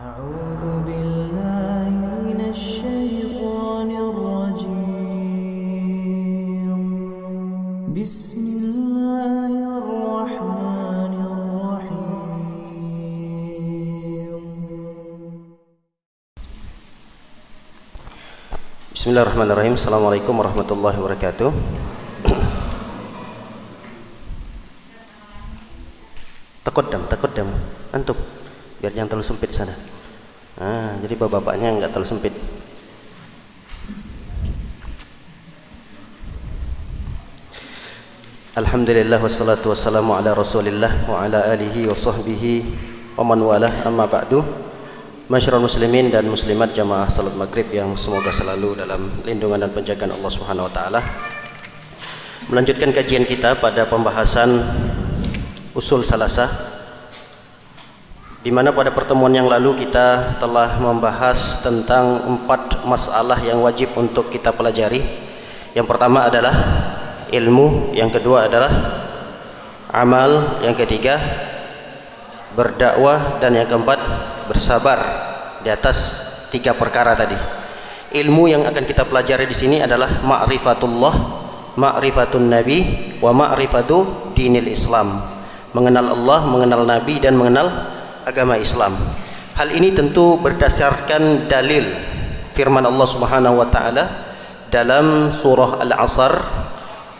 أعوذ بالله من الشيطان الرجيم بسم الله الرحمن الرحيم Bismillahirrahmanirrahim. Assalamualaikum warahmatullahi wabarakatuh. Taqaddam antum biar jangan terlalu sempit sana. Jadi bapak-bapaknya enggak terlalu sempit. Alhamdulillah wassalatu wassalamu ala Rasulillah wa ala alihi wa sahbihi wa man walah, amma ba'du. Masyarul muslimin dan muslimat jamaah salat maghrib yang semoga selalu dalam lindungan dan penjagaan Allah Subhanahu wa taala. Melanjutkan kajian kita pada pembahasan usul salasah, di mana pada pertemuan yang lalu kita telah membahas tentang 4 masalah yang wajib untuk kita pelajari. Yang pertama adalah ilmu, yang kedua adalah amal, yang ketiga berdakwah, dan yang keempat bersabar di atas 3 perkara tadi. Ilmu yang akan kita pelajari di sini adalah ma'rifatullah, ma'rifatun nabi, wa ma'rifatu dinil Islam. Mengenal Allah, mengenal Nabi, dan mengenal agama Islam. Hal ini tentu berdasarkan dalil firman Allah Subhanahu wa taala dalam surah Al-Asr,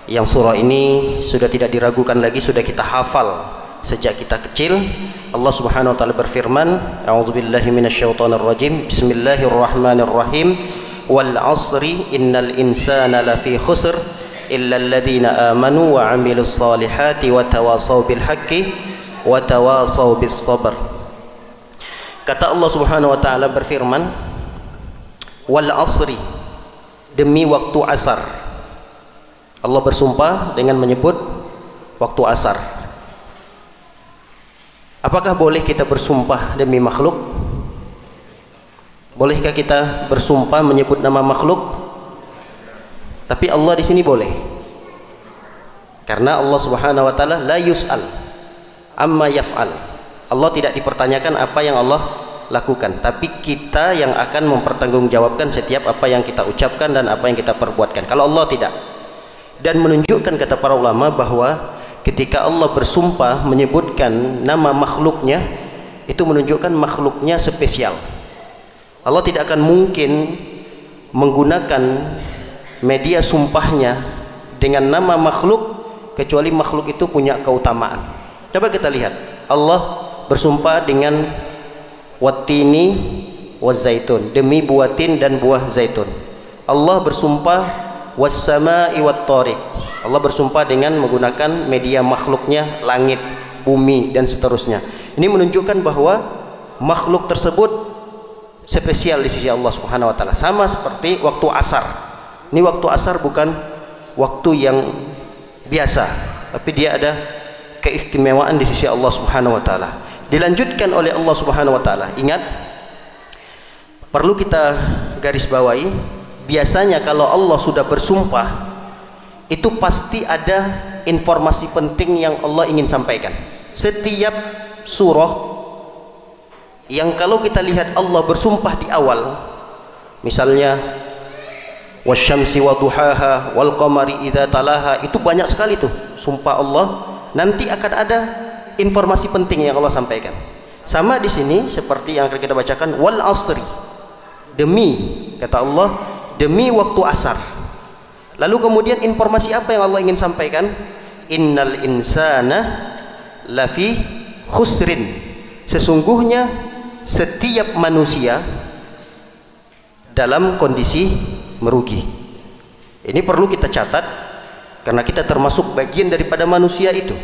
yang surah ini sudah tidak diragukan lagi, sudah kita hafal sejak kita kecil. Allah Subhanahu wa taala berfirman, a'udzubillahi minasyaitonir rajim, bismillahirrahmanirrahim, wal 'asri innal insana lafi khusr illa alladziina aamanu wa 'amilus shalihati wa tawashaw bil haqqi wa tawashaw bis sabr. Kata Allah Subhanahu wa taala berfirman, wal 'asri, demi waktu asar. Allah bersumpah dengan menyebut waktu asar. Apakah boleh kita bersumpah demi makhluk? Bolehkah kita bersumpah menyebut nama makhluk? Tapi Allah di sini boleh. Karena Allah Subhanahu wa taala la yus'al amma yaf'al. Allah tidak dipertanyakan apa yang Allah lakukan, tapi kita yang akan mempertanggungjawabkan setiap apa yang kita ucapkan dan apa yang kita perbuatkan. Kalau Allah tidak. Dan menunjukkan, kata para ulama, bahwa ketika Allah bersumpah menyebutkan nama makhluknya, itu menunjukkan makhluknya spesial. Allah tidak akan mungkin menggunakan media sumpahnya dengan nama makhluk kecuali makhluk itu punya keutamaan. Coba kita lihat, Allah bersumpah dengan wattini wazaitun, demi buah tin dan buah zaitun. Allah bersumpah wassama'i wattariq, Allah bersumpah dengan menggunakan media makhluknya, langit, bumi, dan seterusnya. Ini menunjukkan bahwa makhluk tersebut spesial di sisi Allah Subhanahu wa taala. Sama seperti waktu asar. Ini waktu asar bukan waktu yang biasa, tapi dia ada keistimewaan di sisi Allah Subhanahu wa taala. Dilanjutkan oleh Allah Subhanahu wa taala. Ingat, perlu kita garis bawahi, biasanya kalau Allah sudah bersumpah, itu pasti ada informasi penting yang Allah ingin sampaikan. Setiap surah yang kalau kita lihat Allah bersumpah di awal, misalnya wasyamsi waduhaha wal qamari idza talaha, itu banyak sekali tuh sumpah Allah. Nanti akan ada informasi penting yang Allah sampaikan. Sama di sini seperti yang akan kita bacakan, wal asri, demi, kata Allah, demi waktu asar. Lalu kemudian informasi apa yang Allah ingin sampaikan? Innal insana lafi khusrin, sesungguhnya setiap manusia dalam kondisi merugi. Ini perlu kita catat karena kita termasuk bagian daripada manusia itu.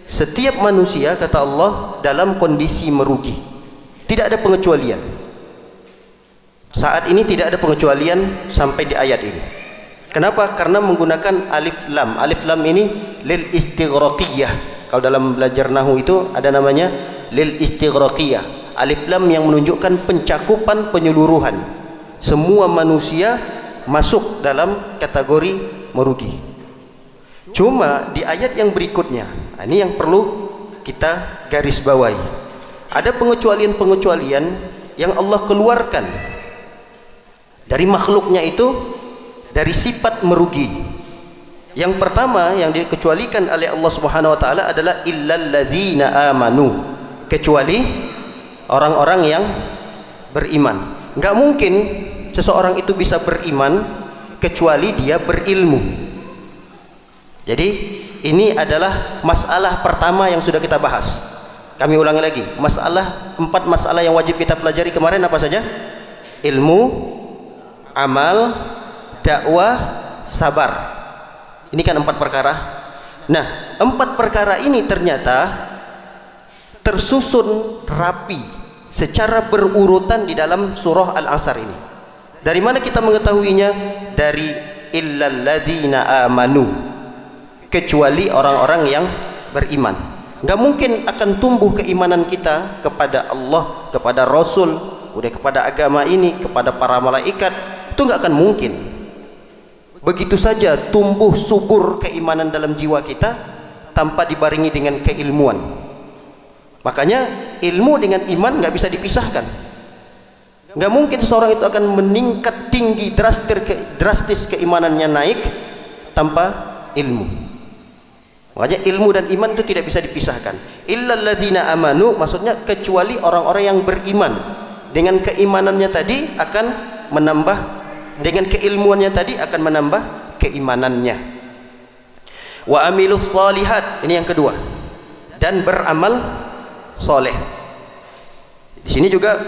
Setiap manusia, kata Allah, dalam kondisi merugi. Tidak ada pengecualian. Saat ini tidak ada pengecualian sampai di ayat ini. Kenapa? Karena menggunakan alif lam. Alif lam ini lil istighraqiyah. Kalau dalam belajar nahwu itu ada namanya lil istighraqiyah. Alif lam yang menunjukkan pencakupan, penyeluruhan. Semua manusia masuk dalam kategori merugi. Cuma di ayat yang berikutnya, ini yang perlu kita garis bawahi. Ada pengecualian-pengecualian yang Allah keluarkan dari makhluknya itu dari sifat merugi. Yang pertama yang dikecualikan oleh Allah Subhanahu wa taala adalah illal ladzina amanu, kecuali orang-orang yang beriman. Enggak mungkin seseorang itu bisa beriman kecuali dia berilmu. Jadi ini adalah masalah pertama yang sudah kita bahas. Kami ulangi lagi, 4 masalah yang wajib kita pelajari kemarin apa saja? Ilmu, amal, dakwah, sabar. Ini kan 4 perkara. Nah, 4 perkara ini ternyata tersusun rapi secara berurutan di dalam surah Al-Asr ini. Dari mana kita mengetahuinya? Dari illal ladzina amanu, kecuali orang-orang yang beriman. Nggak mungkin akan tumbuh keimanan kita kepada Allah, kepada Rasul, udah kepada agama ini, kepada para malaikat. Itu nggak akan mungkin. Begitu saja tumbuh subur keimanan dalam jiwa kita tanpa dibarengi dengan keilmuan. Makanya ilmu dengan iman nggak bisa dipisahkan. Nggak mungkin seorang itu akan meningkat tinggi drastis keimanannya naik tanpa ilmu. Makanya ilmu dan iman itu tidak bisa dipisahkan. Illal ladzina amanu, maksudnya kecuali orang-orang yang beriman. Dengan keimanannya tadi akan menambah, dengan keilmuannya tadi akan menambah keimanannya. Wa amilus shalihat, ini yang kedua. Dan beramal soleh. Di sini juga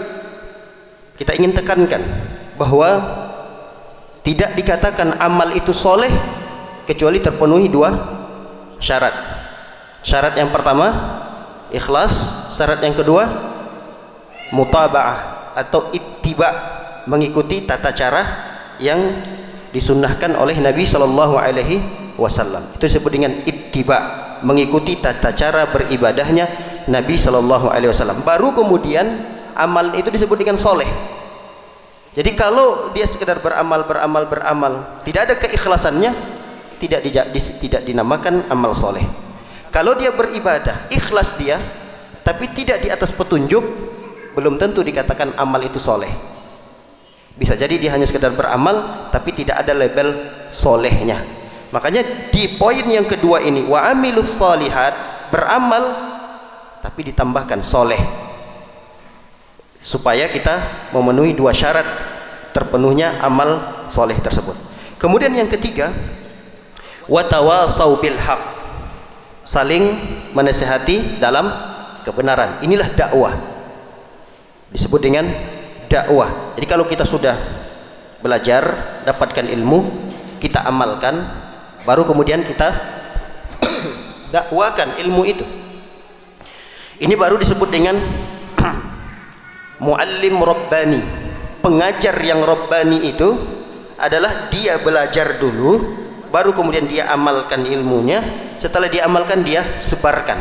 kita ingin tekankan bahwa tidak dikatakan amal itu soleh kecuali terpenuhi 2 syarat. Syarat yang pertama ikhlas, syarat yang kedua mutaba'ah atau ittiba, mengikuti tata cara yang disunnahkan oleh Nabi Shallallahu Alaihi Wasallam. Itu disebut dengan ittiba, mengikuti tata cara beribadahnya Nabi Shallallahu Alaihi Wasallam. Baru kemudian amal itu disebut dengan soleh. Jadi kalau dia sekedar beramal, tidak ada keikhlasannya, tidak dinamakan amal soleh. Kalau dia beribadah, ikhlas dia, tapi tidak di atas petunjuk, belum tentu dikatakan amal itu soleh. Bisa jadi dia hanya sekedar beramal, tapi tidak ada label solehnya. Makanya di poin yang kedua ini, wa amilus shalihat, beramal, tapi ditambahkan soleh, supaya kita memenuhi 2 syarat terpenuhnya amal soleh tersebut. Kemudian yang ketiga, watawasau bil haq, saling menasihati dalam kebenaran. Inilah dakwah, disebut dengan dakwah. Jadi kalau kita sudah belajar, dapatkan ilmu, kita amalkan, baru kemudian kita dakwakan ilmu itu. Ini baru disebut dengan muallim rabbani. Pengajar yang rabbani itu adalah dia belajar dulu, baru kemudian dia amalkan ilmunya. Setelah dia amalkan, dia sebarkan.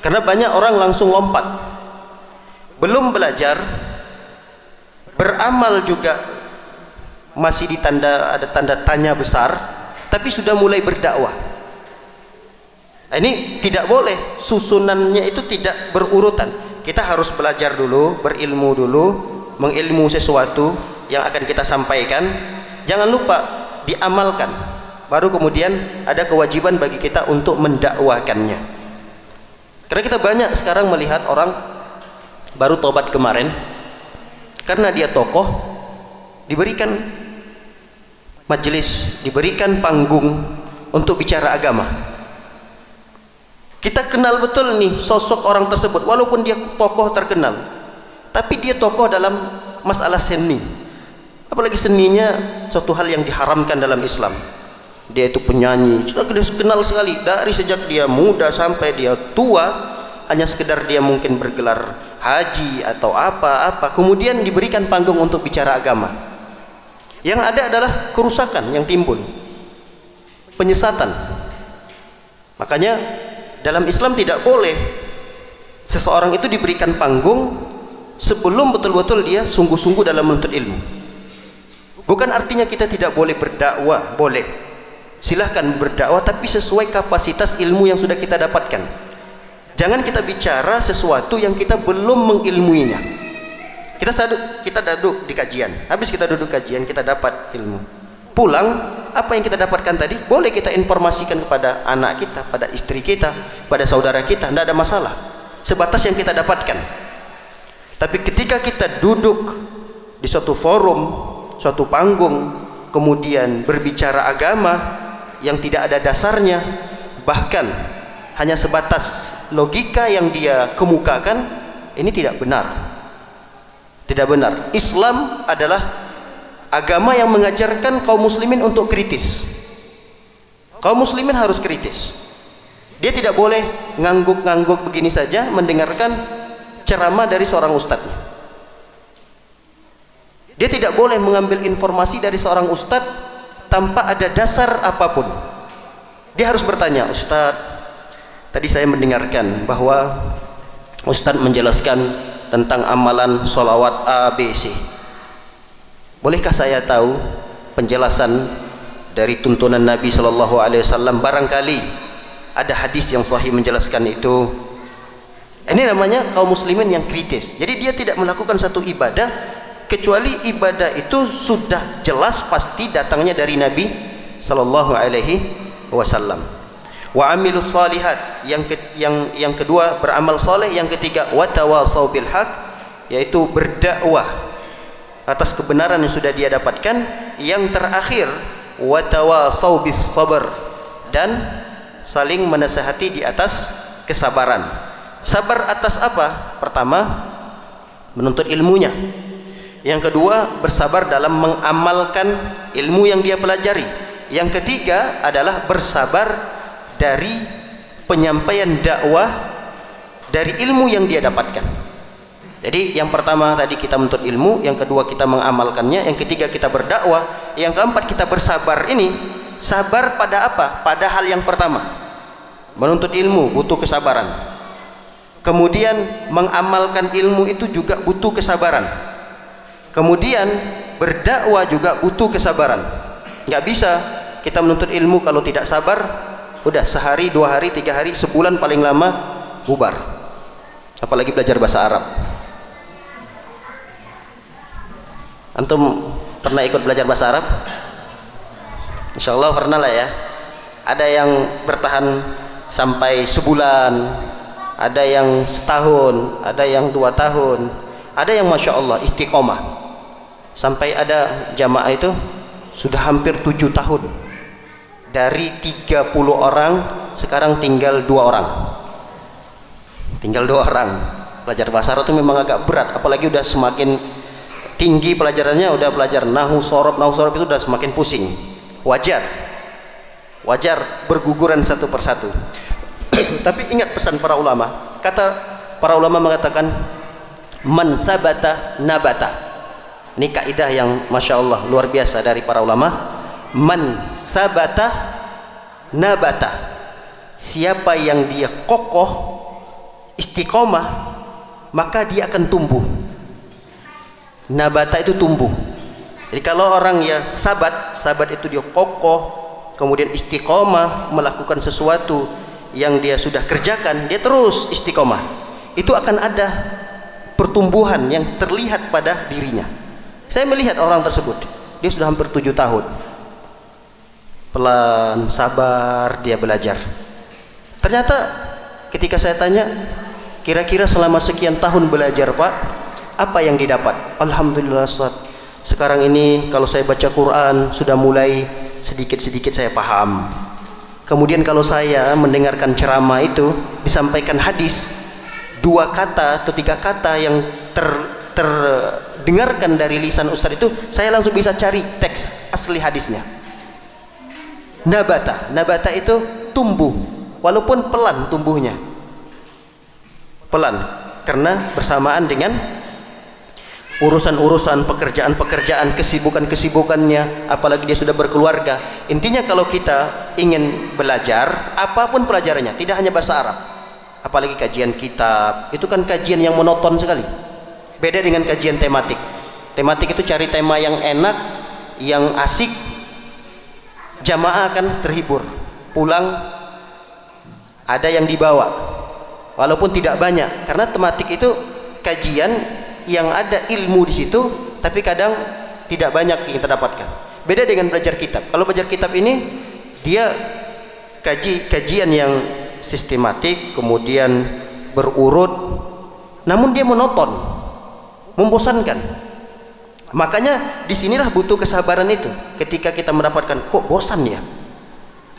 Karena banyak orang langsung lompat, belum belajar, beramal juga masih ada tanda tanya besar, tapi sudah mulai berdakwah. Nah, ini tidak boleh, susunannya itu tidak berurutan. Kita harus belajar dulu, berilmu dulu, mengilmu sesuatu yang akan kita sampaikan. Jangan lupa diamalkan, baru kemudian ada kewajiban bagi kita untuk mendakwakannya. Karena kita banyak sekarang melihat orang baru tobat kemarin, karena dia tokoh, diberikan majelis, diberikan panggung untuk bicara agama. Kita kenal betul nih sosok orang tersebut, walaupun dia tokoh terkenal, tapi dia tokoh dalam masalah seni. Apalagi seninya suatu hal yang diharamkan dalam Islam. Dia itu penyanyi, sudah kenal sekali dari sejak dia muda sampai dia tua, hanya sekedar dia mungkin bergelar haji atau apa-apa, kemudian diberikan panggung untuk bicara agama. Yang ada adalah kerusakan yang timbul, penyesatan. Makanya dalam Islam tidak boleh seseorang itu diberikan panggung sebelum betul-betul dia sungguh-sungguh dalam menuntut ilmu. Bukan artinya kita tidak boleh berdakwah, boleh, silahkan berdakwah, tapi sesuai kapasitas ilmu yang sudah kita dapatkan. Jangan kita bicara sesuatu yang kita belum mengilmuinya. Kita duduk di kajian. Habis kita duduk kajian, kita dapat ilmu. Pulang, apa yang kita dapatkan tadi boleh kita informasikan kepada anak kita, pada istri kita, pada saudara kita, tidak ada masalah. Sebatas yang kita dapatkan. Tapi ketika kita duduk di suatu forum, suatu panggung, kemudian berbicara agama yang tidak ada dasarnya, bahkan hanya sebatas logika yang dia kemukakan, ini tidak benar. Tidak benar. Islam adalah agama yang mengajarkan kaum muslimin untuk kritis. Kaum muslimin harus kritis. Dia tidak boleh ngangguk-ngangguk begini saja mendengarkan ceramah dari seorang ustadz. Dia tidak boleh mengambil informasi dari seorang ustadz tanpa ada dasar apapun. Dia harus bertanya, "Ustadz, tadi saya mendengarkan bahwa ustadz menjelaskan tentang amalan sholawat A, B, C. Bolehkah saya tahu penjelasan dari tuntunan Nabi Shallallahu Alaihi Wasallam? Barangkali ada hadis yang sahih menjelaskan itu." Ini namanya kaum muslimin yang kritis. Jadi dia tidak melakukan satu ibadah kecuali ibadah itu sudah jelas pasti datangnya dari Nabi Shallallahu Alaihi Wasallam. Wa amilus salihat, yang kedua beramal soleh, yang ketiga watawasau bil haq, yaitu berdakwah atas kebenaran yang sudah dia dapatkan, yang terakhir watawasau bis sabr, dan saling menasihati di atas kesabaran. Sabar atas apa? Pertama, menuntut ilmunya. Yang kedua, bersabar dalam mengamalkan ilmu yang dia pelajari. Yang ketiga adalah bersabar dari penyampaian dakwah dari ilmu yang dia dapatkan. Jadi yang pertama tadi kita menuntut ilmu, yang kedua kita mengamalkannya, yang ketiga kita berdakwah, yang keempat kita bersabar. Ini sabar pada apa? Pada hal yang pertama, menuntut ilmu butuh kesabaran. Kemudian mengamalkan ilmu itu juga butuh kesabaran. Kemudian berdakwah juga butuh kesabaran. Nggak bisa kita menuntut ilmu kalau tidak sabar. Udah sehari, 2 hari, 3 hari, sebulan paling lama bubar. Apalagi belajar bahasa Arab. Antum pernah ikut belajar bahasa Arab? Insya Allah pernah lah ya. Ada yang bertahan sampai sebulan, ada yang setahun, ada yang 2 tahun, ada yang Masya Allah istiqomah. Sampai ada jamaah itu sudah hampir 7 tahun. Dari 30 orang sekarang tinggal 2 orang. Tinggal 2 orang. Belajar bahasa Arab itu memang agak berat, apalagi udah semakin tinggi pelajarannya, udah belajar nahu sorob itu udah semakin pusing. Wajar berguguran satu persatu. Tapi ingat pesan para ulama. Kata para ulama mengatakan, man sabata nabata. Ini kaidah yang Masya Allah luar biasa dari para ulama. Man sabata nabata, siapa yang dia kokoh istiqomah maka dia akan tumbuh. Nabata itu tumbuh. Jadi kalau orang ya sabat itu dia kokoh, kemudian istiqomah melakukan sesuatu yang dia sudah kerjakan, dia terus istiqomah, itu akan ada pertumbuhan yang terlihat pada dirinya. Saya melihat orang tersebut, dia sudah hampir 7 tahun pelan, sabar dia belajar. Ternyata ketika saya tanya, kira-kira selama sekian tahun belajar Pak, apa yang didapat? Alhamdulillah Ustaz, sekarang ini kalau saya baca Quran sudah mulai sedikit-sedikit saya paham. Kemudian kalau saya mendengarkan ceramah itu disampaikan hadis, 2 kata atau 3 kata yang terdengarkan dari lisan Ustaz itu, saya langsung bisa cari teks asli hadisnya. Nabata itu tumbuh, walaupun pelan tumbuhnya, pelan, karena bersamaan dengan urusan-urusan, pekerjaan-pekerjaan, kesibukannya, apalagi dia sudah berkeluarga. Intinya kalau kita ingin belajar apapun pelajarannya, tidak hanya bahasa Arab, apalagi kajian kitab, itu kan kajian yang monoton sekali. Beda dengan kajian tematik. Tematik itu cari tema yang enak, yang asik, jamaah akan terhibur. Pulang ada yang dibawa, walaupun tidak banyak, karena tematik itu kajian yang ada ilmu di situ, tapi kadang tidak banyak yang kita dapatkan. Beda dengan belajar kitab. Kalau belajar kitab ini dia kajian yang sistematik, kemudian berurut, namun dia monoton, membosankan. Makanya disinilah butuh kesabaran itu. Ketika kita mendapatkan, kok bosan ya,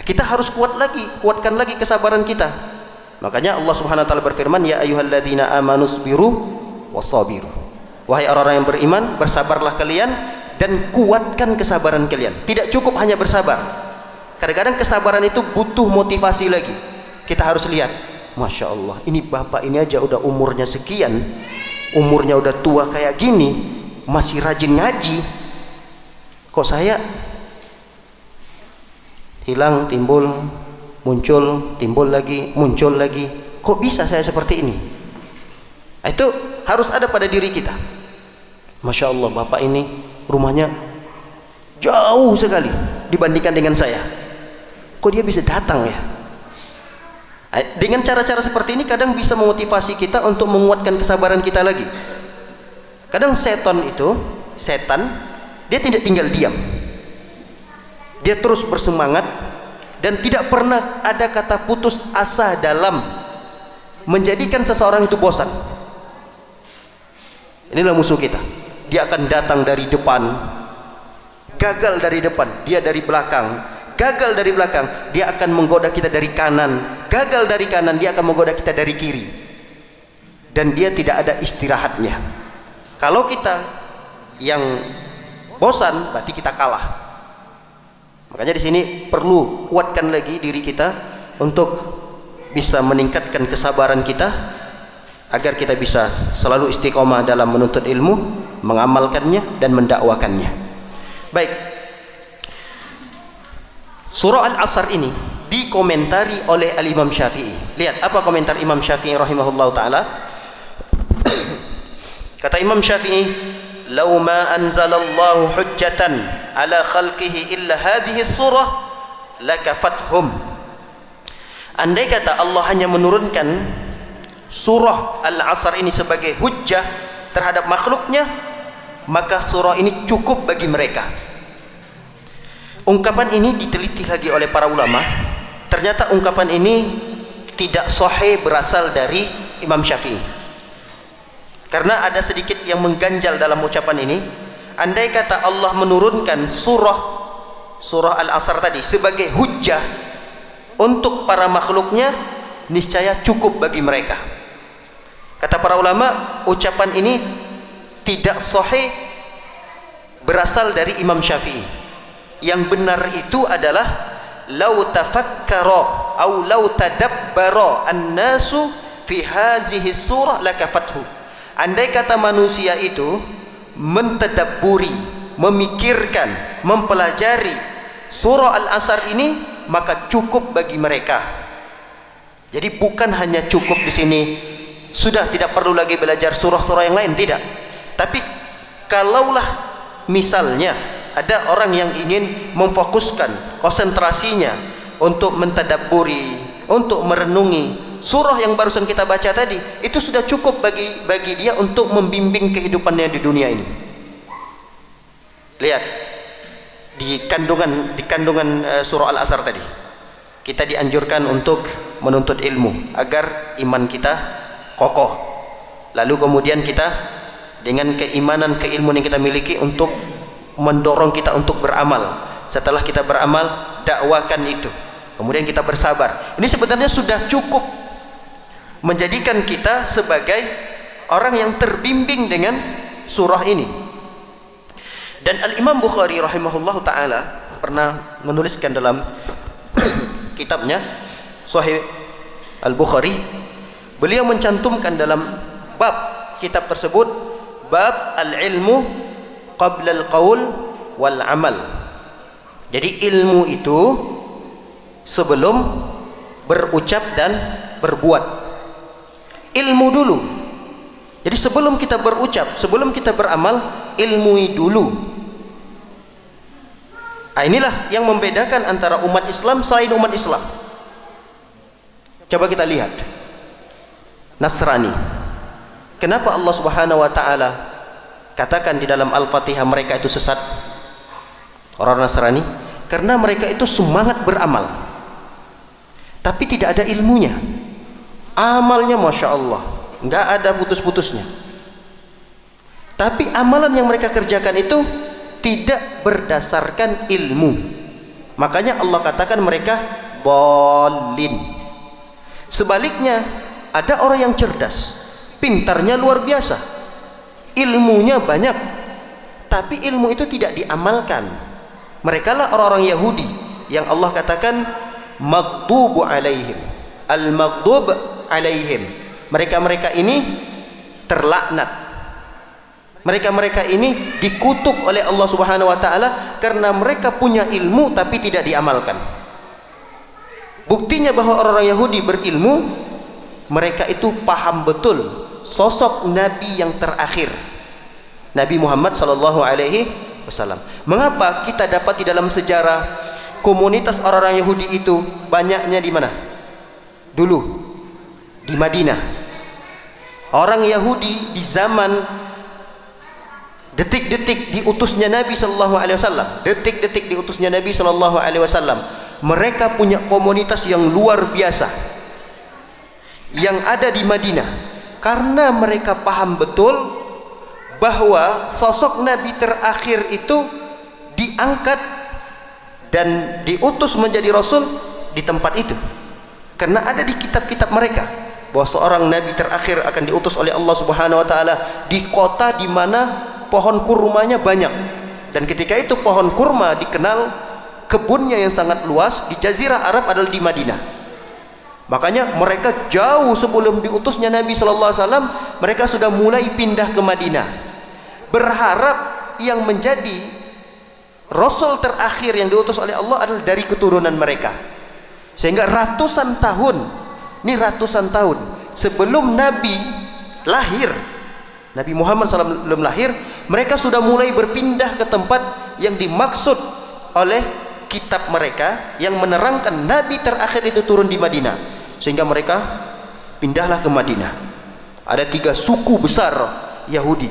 kita harus kuatkan lagi kesabaran kita. Makanya Allah Subhanahu wa taala berfirman, ya ayyuhalladzina amanu sabiru wasabiru. Wahai orang-orang yang beriman, bersabarlah kalian dan kuatkan kesabaran kalian. Tidak cukup hanya bersabar. Kadang-kadang kesabaran itu butuh motivasi lagi. Kita harus lihat, Masya Allah, ini bapak ini aja udah umurnya sekian, umurnya udah tua kayak gini, masih rajin ngaji. Kok saya hilang, timbul, muncul, timbul lagi, muncul lagi. Kok bisa saya seperti ini? Itu harus ada pada diri kita. Masya Allah, bapak ini rumahnya jauh sekali dibandingkan dengan saya. Kok dia bisa datang ya? Dengan cara-cara seperti ini kadang bisa memotivasi kita untuk menguatkan kesabaran kita lagi. Kadang setan, dia tidak tinggal diam. Dia terus bersemangat dan tidak pernah ada kata putus asa dalam menjadikan seseorang itu bosan. Inilah musuh kita. Dia akan datang dari depan, gagal dari depan, dia dari belakang, gagal dari belakang, dia akan menggoda kita dari kanan, gagal dari kanan, dia akan menggoda kita dari kiri, dan dia tidak ada istirahatnya. Kalau kita yang bosan, berarti kita kalah. Makanya di sini perlu kuatkan lagi diri kita untuk bisa meningkatkan kesabaran kita, agar kita bisa selalu istiqomah dalam menuntut ilmu, mengamalkannya dan mendakwakannya. Baik, surah Al-Asr ini dikomentari oleh Al-Imam Syafi'i. Lihat apa komentar Imam Syafi'i rahimahullah ta'ala. Kata Imam Syafi'i, "Law ma anzalallahu hujjatan ala khalqihi illa hadhihi surah lakafathum." Andai kata Allah hanya menurunkan surah Al-Asr ini sebagai hujjah terhadap makhluknya, maka surah ini cukup bagi mereka. Ungkapan ini diteliti lagi oleh para ulama. Ternyata ungkapan ini tidak sahih berasal dari Imam Syafi'i, karena ada sedikit yang mengganjal dalam ucapan ini. Andai kata Allah menurunkan surah Al-Asr tadi sebagai hujjah untuk para makhluknya, niscaya cukup bagi mereka. Kata para ulama, ucapan ini tidak sahih berasal dari Imam Syafi'i. Yang benar itu adalah lau tafakkara au lau tadabbara an-nasu fi hadhihi surah lakafathu. Andai kata manusia itu mentadabburi, memikirkan, mempelajari surah Al-Asr ini, maka cukup bagi mereka. Jadi bukan hanya cukup di sini, sudah tidak perlu lagi belajar surah-surah yang lain, tidak. Tapi kalaulah misalnya ada orang yang ingin memfokuskan konsentrasinya untuk mentadabburi, untuk merenungi surah yang barusan kita baca tadi, itu sudah cukup bagi dia untuk membimbing kehidupannya di dunia ini. Lihat di kandungan surah Al-Asr tadi, kita dianjurkan untuk menuntut ilmu agar iman kita kokoh. Lalu kemudian kita dengan keimanan, keilmuan yang kita miliki untuk mendorong kita untuk beramal. Setelah kita beramal, dakwakan itu. Kemudian kita bersabar. Ini sebenarnya sudah cukup menjadikan kita sebagai orang yang terbimbing dengan surah ini. Dan Al-Imam Bukhari rahimahullahu ta'ala pernah menuliskan dalam kitabnya Sahih Al-Bukhari, beliau mencantumkan dalam bab kitab tersebut, bab al-ilmu qabla al-qaul wal amal. Jadi ilmu itu sebelum berucap dan berbuat. Ilmu dulu. Jadi sebelum kita berucap, sebelum kita beramal, ilmui dulu. Nah, inilah yang membedakan antara umat Islam selain umat Islam. Coba kita lihat Nasrani. Kenapa Allah Subhanahu wa taala katakan di dalam Al-Fatihah mereka itu sesat? Orang Nasrani, karena mereka itu semangat beramal, tapi tidak ada ilmunya. Amalnya Masya Allah, nggak ada putus-putusnya. Tapi amalan yang mereka kerjakan itu tidak berdasarkan ilmu. Makanya Allah katakan mereka bolin. Sebaliknya, ada orang yang cerdas, pintarnya luar biasa, ilmunya banyak, tapi ilmu itu tidak diamalkan. Mereka lah orang-orang Yahudi yang Allah katakan maghdubu alaihim, al-maghdub alaihim. Mereka-mereka ini terlaknat. Mereka-mereka ini dikutuk oleh Allah Subhanahu wa taala karena mereka punya ilmu tapi tidak diamalkan. Buktinya bahwa orang-orang Yahudi berilmu, mereka itu paham betul sosok Nabi yang terakhir, Nabi Muhammad sallallahu alaihi wasallam. Mengapa kita dapat di dalam sejarah komunitas orang-orang Yahudi itu banyaknya di mana? Dulu di Madinah. Orang Yahudi di zaman detik-detik diutusnya Nabi sallallahu alaihi wasallam, detik-detik diutusnya Nabi sallallahu alaihi wasallam, mereka punya komunitas yang luar biasa yang ada di Madinah, karena mereka paham betul bahwa sosok Nabi terakhir itu diangkat dan diutus menjadi Rasul di tempat itu, karena ada di kitab-kitab mereka bahwa seorang Nabi terakhir akan diutus oleh Allah Subhanahu wa taala di kota di mana pohon kurmanya banyak, dan ketika itu pohon kurma dikenal kebunnya yang sangat luas di Jazirah Arab adalah di Madinah. Makanya mereka jauh sebelum diutusnya Nabi sallallahu alaihi wasallam, mereka sudah mulai pindah ke Madinah, berharap yang menjadi Rasul terakhir yang diutus oleh Allah adalah dari keturunan mereka. Sehingga ratusan tahun, ini ratusan tahun sebelum Nabi lahir, Nabi Muhammad SAW belum lahir, mereka sudah mulai berpindah ke tempat yang dimaksud oleh kitab mereka yang menerangkan Nabi terakhir itu turun di Madinah. Sehingga mereka pindahlah ke Madinah. Ada 3 suku besar Yahudi,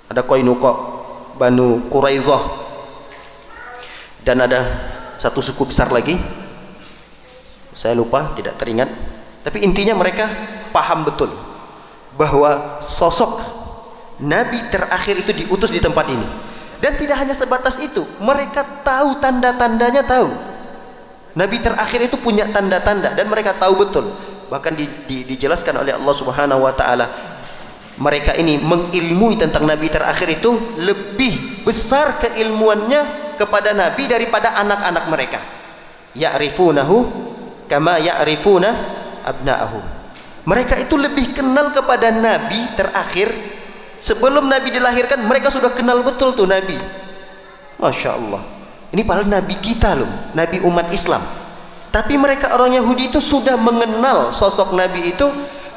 ada Qainuqa, Banu Quraizah, dan ada satu suku besar lagi, saya lupa, tidak teringat. Tapi intinya mereka paham betul bahwa sosok Nabi terakhir itu diutus di tempat ini. Dan tidak hanya sebatas itu, mereka tahu tanda-tandanya, tahu Nabi terakhir itu punya tanda-tanda, dan mereka tahu betul. Bahkan dijelaskan oleh Allah Subhanahu wa taala, mereka ini mengilmui tentang Nabi terakhir itu lebih besar keilmuannya kepada Nabi daripada anak-anak mereka. Ya'rifunahu kama ya'rifuna abna'ahum. Mereka itu lebih kenal kepada Nabi terakhir. Sebelum Nabi dilahirkan mereka sudah kenal betul tuh Nabi. Masya Allah. Ini padahal Nabi kita loh, Nabi umat Islam. Tapi mereka orang Yahudi itu sudah mengenal sosok Nabi itu.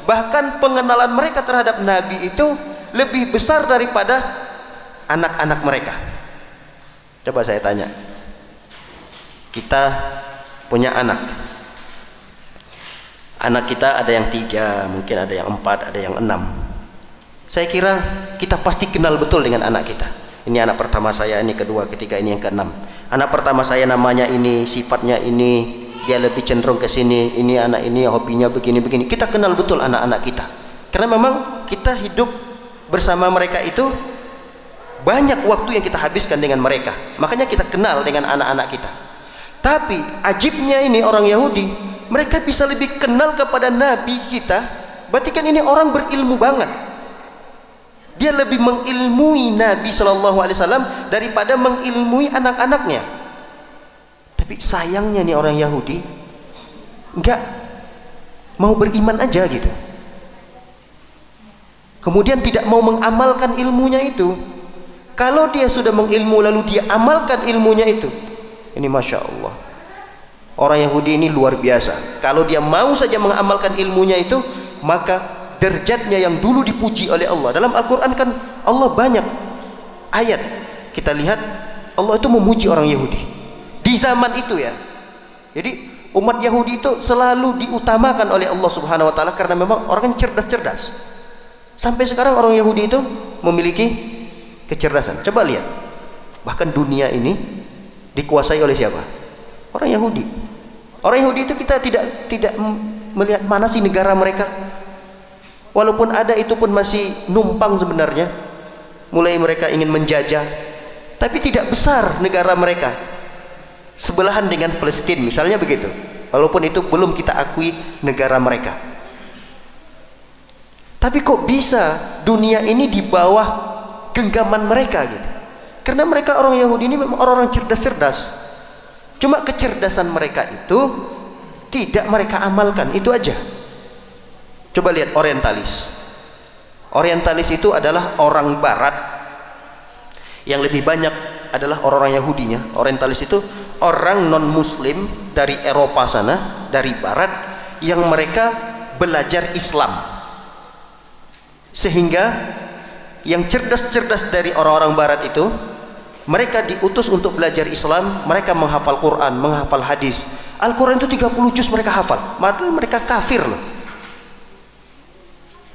Bahkan pengenalan mereka terhadap Nabi itu lebih besar daripada anak-anak mereka. Coba saya tanya, kita punya anak. Anak kita ada yang 3, mungkin ada yang 4, ada yang 6. Saya kira kita pasti kenal betul dengan anak kita. Ini anak pertama saya, ini kedua, ketiga, ini yang ke-6. Anak pertama saya namanya ini, sifatnya ini, dia lebih cenderung ke sini, ini anak ini hobinya begini-begini. Kita kenal betul anak-anak kita. Karena memang kita hidup bersama mereka itu banyak waktu yang kita habiskan dengan mereka. Makanya kita kenal dengan anak-anak kita. Tapi ajibnya ini orang Yahudi, mereka bisa lebih kenal kepada Nabi kita. Berarti kan ini orang berilmu banget. Dia lebih mengilmui Nabi SAW daripada mengilmui anak-anaknya. Tapi sayangnya nih orang Yahudi enggak mau beriman aja gitu. Kemudian tidak mau mengamalkan ilmunya itu. Kalau dia sudah mengilmu lalu dia amalkan ilmunya itu, ini Masya Allah, orang Yahudi ini luar biasa. Kalau dia mau saja mengamalkan ilmunya itu, maka derajatnya yang dulu dipuji oleh Allah. Dalam Al-Quran kan Allah banyak ayat kita lihat Allah itu memuji orang Yahudi di zaman itu ya. Jadi umat Yahudi itu selalu diutamakan oleh Allah Subhanahu wa taala karena memang orangnya cerdas-cerdas. Sampai sekarang orang Yahudi itu memiliki kecerdasan. Coba lihat, bahkan dunia ini dikuasai oleh siapa? Orang Yahudi. Orang Yahudi itu kita tidak melihat mana sih negara mereka. Walaupun ada, itu pun masih numpang sebenarnya. Mulai mereka ingin menjajah, tapi tidak besar negara mereka. Sebelahan dengan Palestina misalnya begitu. Walaupun itu belum kita akui negara mereka. Tapi kok bisa dunia ini di bawah genggaman mereka gitu? Karena mereka orang Yahudi ini memang orang-orang cerdas-cerdas. Cuma kecerdasan mereka itu tidak mereka amalkan, itu aja. Coba lihat orientalis. Orientalis itu adalah orang barat, yang lebih banyak adalah orang-orang Yahudinya. Orientalis itu orang non muslim dari Eropa sana, dari barat, yang mereka belajar Islam. Sehingga yang cerdas-cerdas dari orang-orang barat itu, mereka diutus untuk belajar Islam. Mereka menghafal Quran, menghafal hadis. Al-Quran itu 30 juz mereka hafal. Padahal mereka kafir loh.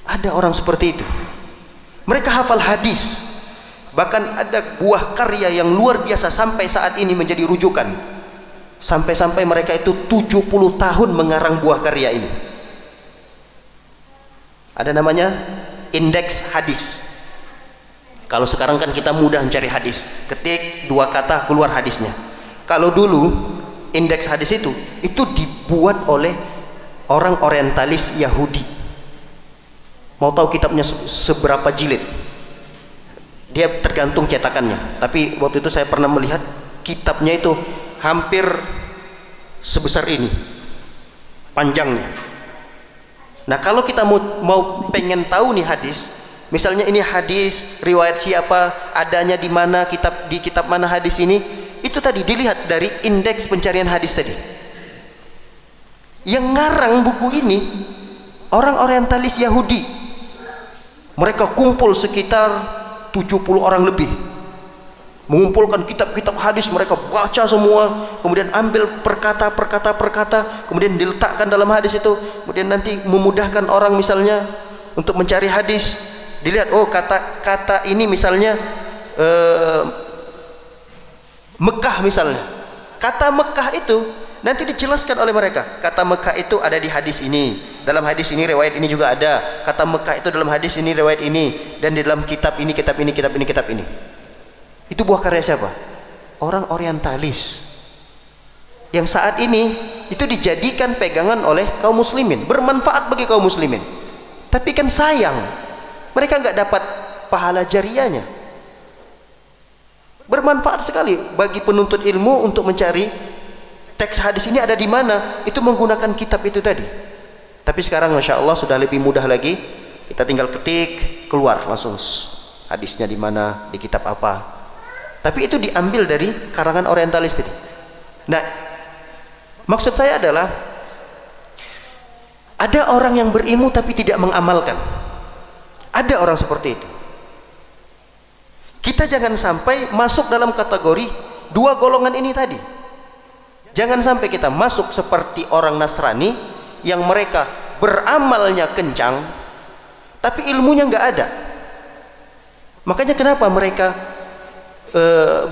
Ada orang seperti itu. Mereka hafal hadis. Bahkan ada buah karya yang luar biasa sampai saat ini menjadi rujukan. Sampai-sampai mereka itu 70 tahun mengarang buah karya ini. Ada namanya indeks hadis. Kalau sekarang kan kita mudah mencari hadis, ketik 2 kata keluar hadisnya. Kalau dulu indeks hadis itu dibuat oleh orang orientalis Yahudi. Mau tahu kitabnya seberapa jilid? Dia tergantung cetakannya. Tapi waktu itu saya pernah melihat kitabnya itu hampir sebesar ini panjangnya. Nah, kalau kita mau pengen tahu nih hadis, misalnya ini hadis riwayat siapa, adanya di mana, di kitab mana hadis ini, itu tadi dilihat dari indeks pencarian hadis tadi. Yang ngarang buku ini orang orientalis Yahudi. Mereka kumpul sekitar 70 orang lebih, mengumpulkan kitab-kitab hadis, mereka baca semua, kemudian ambil perkata, kemudian diletakkan dalam hadis itu. Kemudian nanti memudahkan orang misalnya untuk mencari hadis, dilihat, oh kata ini misalnya Mekah misalnya. Kata Mekah itu nanti dijelaskan oleh mereka. Kata Mekah itu ada di hadis ini. Dalam hadis ini riwayat ini juga ada. Kata Mekah itu dalam hadis ini riwayat ini, dan di dalam kitab ini, kitab ini, kitab ini, kitab ini. Itu buah karya siapa? Orang orientalis. Yang saat ini itu dijadikan pegangan oleh kaum muslimin, bermanfaat bagi kaum muslimin. Tapi kan sayang, mereka nggak dapat pahala jariahnya. Bermanfaat sekali bagi penuntut ilmu untuk mencari teks hadis ini ada di mana, itu menggunakan kitab itu tadi. Tapi sekarang Masya Allah sudah lebih mudah lagi, kita tinggal ketik, keluar langsung hadisnya di mana, di kitab apa. Tapi itu diambil dari karangan orientalis tadi. Nah, maksud saya adalah ada orang yang berilmu tapi tidak mengamalkan. Ada orang seperti itu. Kita jangan sampai masuk dalam kategori dua golongan ini tadi. Jangan sampai kita masuk seperti orang Nasrani yang mereka beramalnya kencang tapi ilmunya nggak ada. Makanya kenapa mereka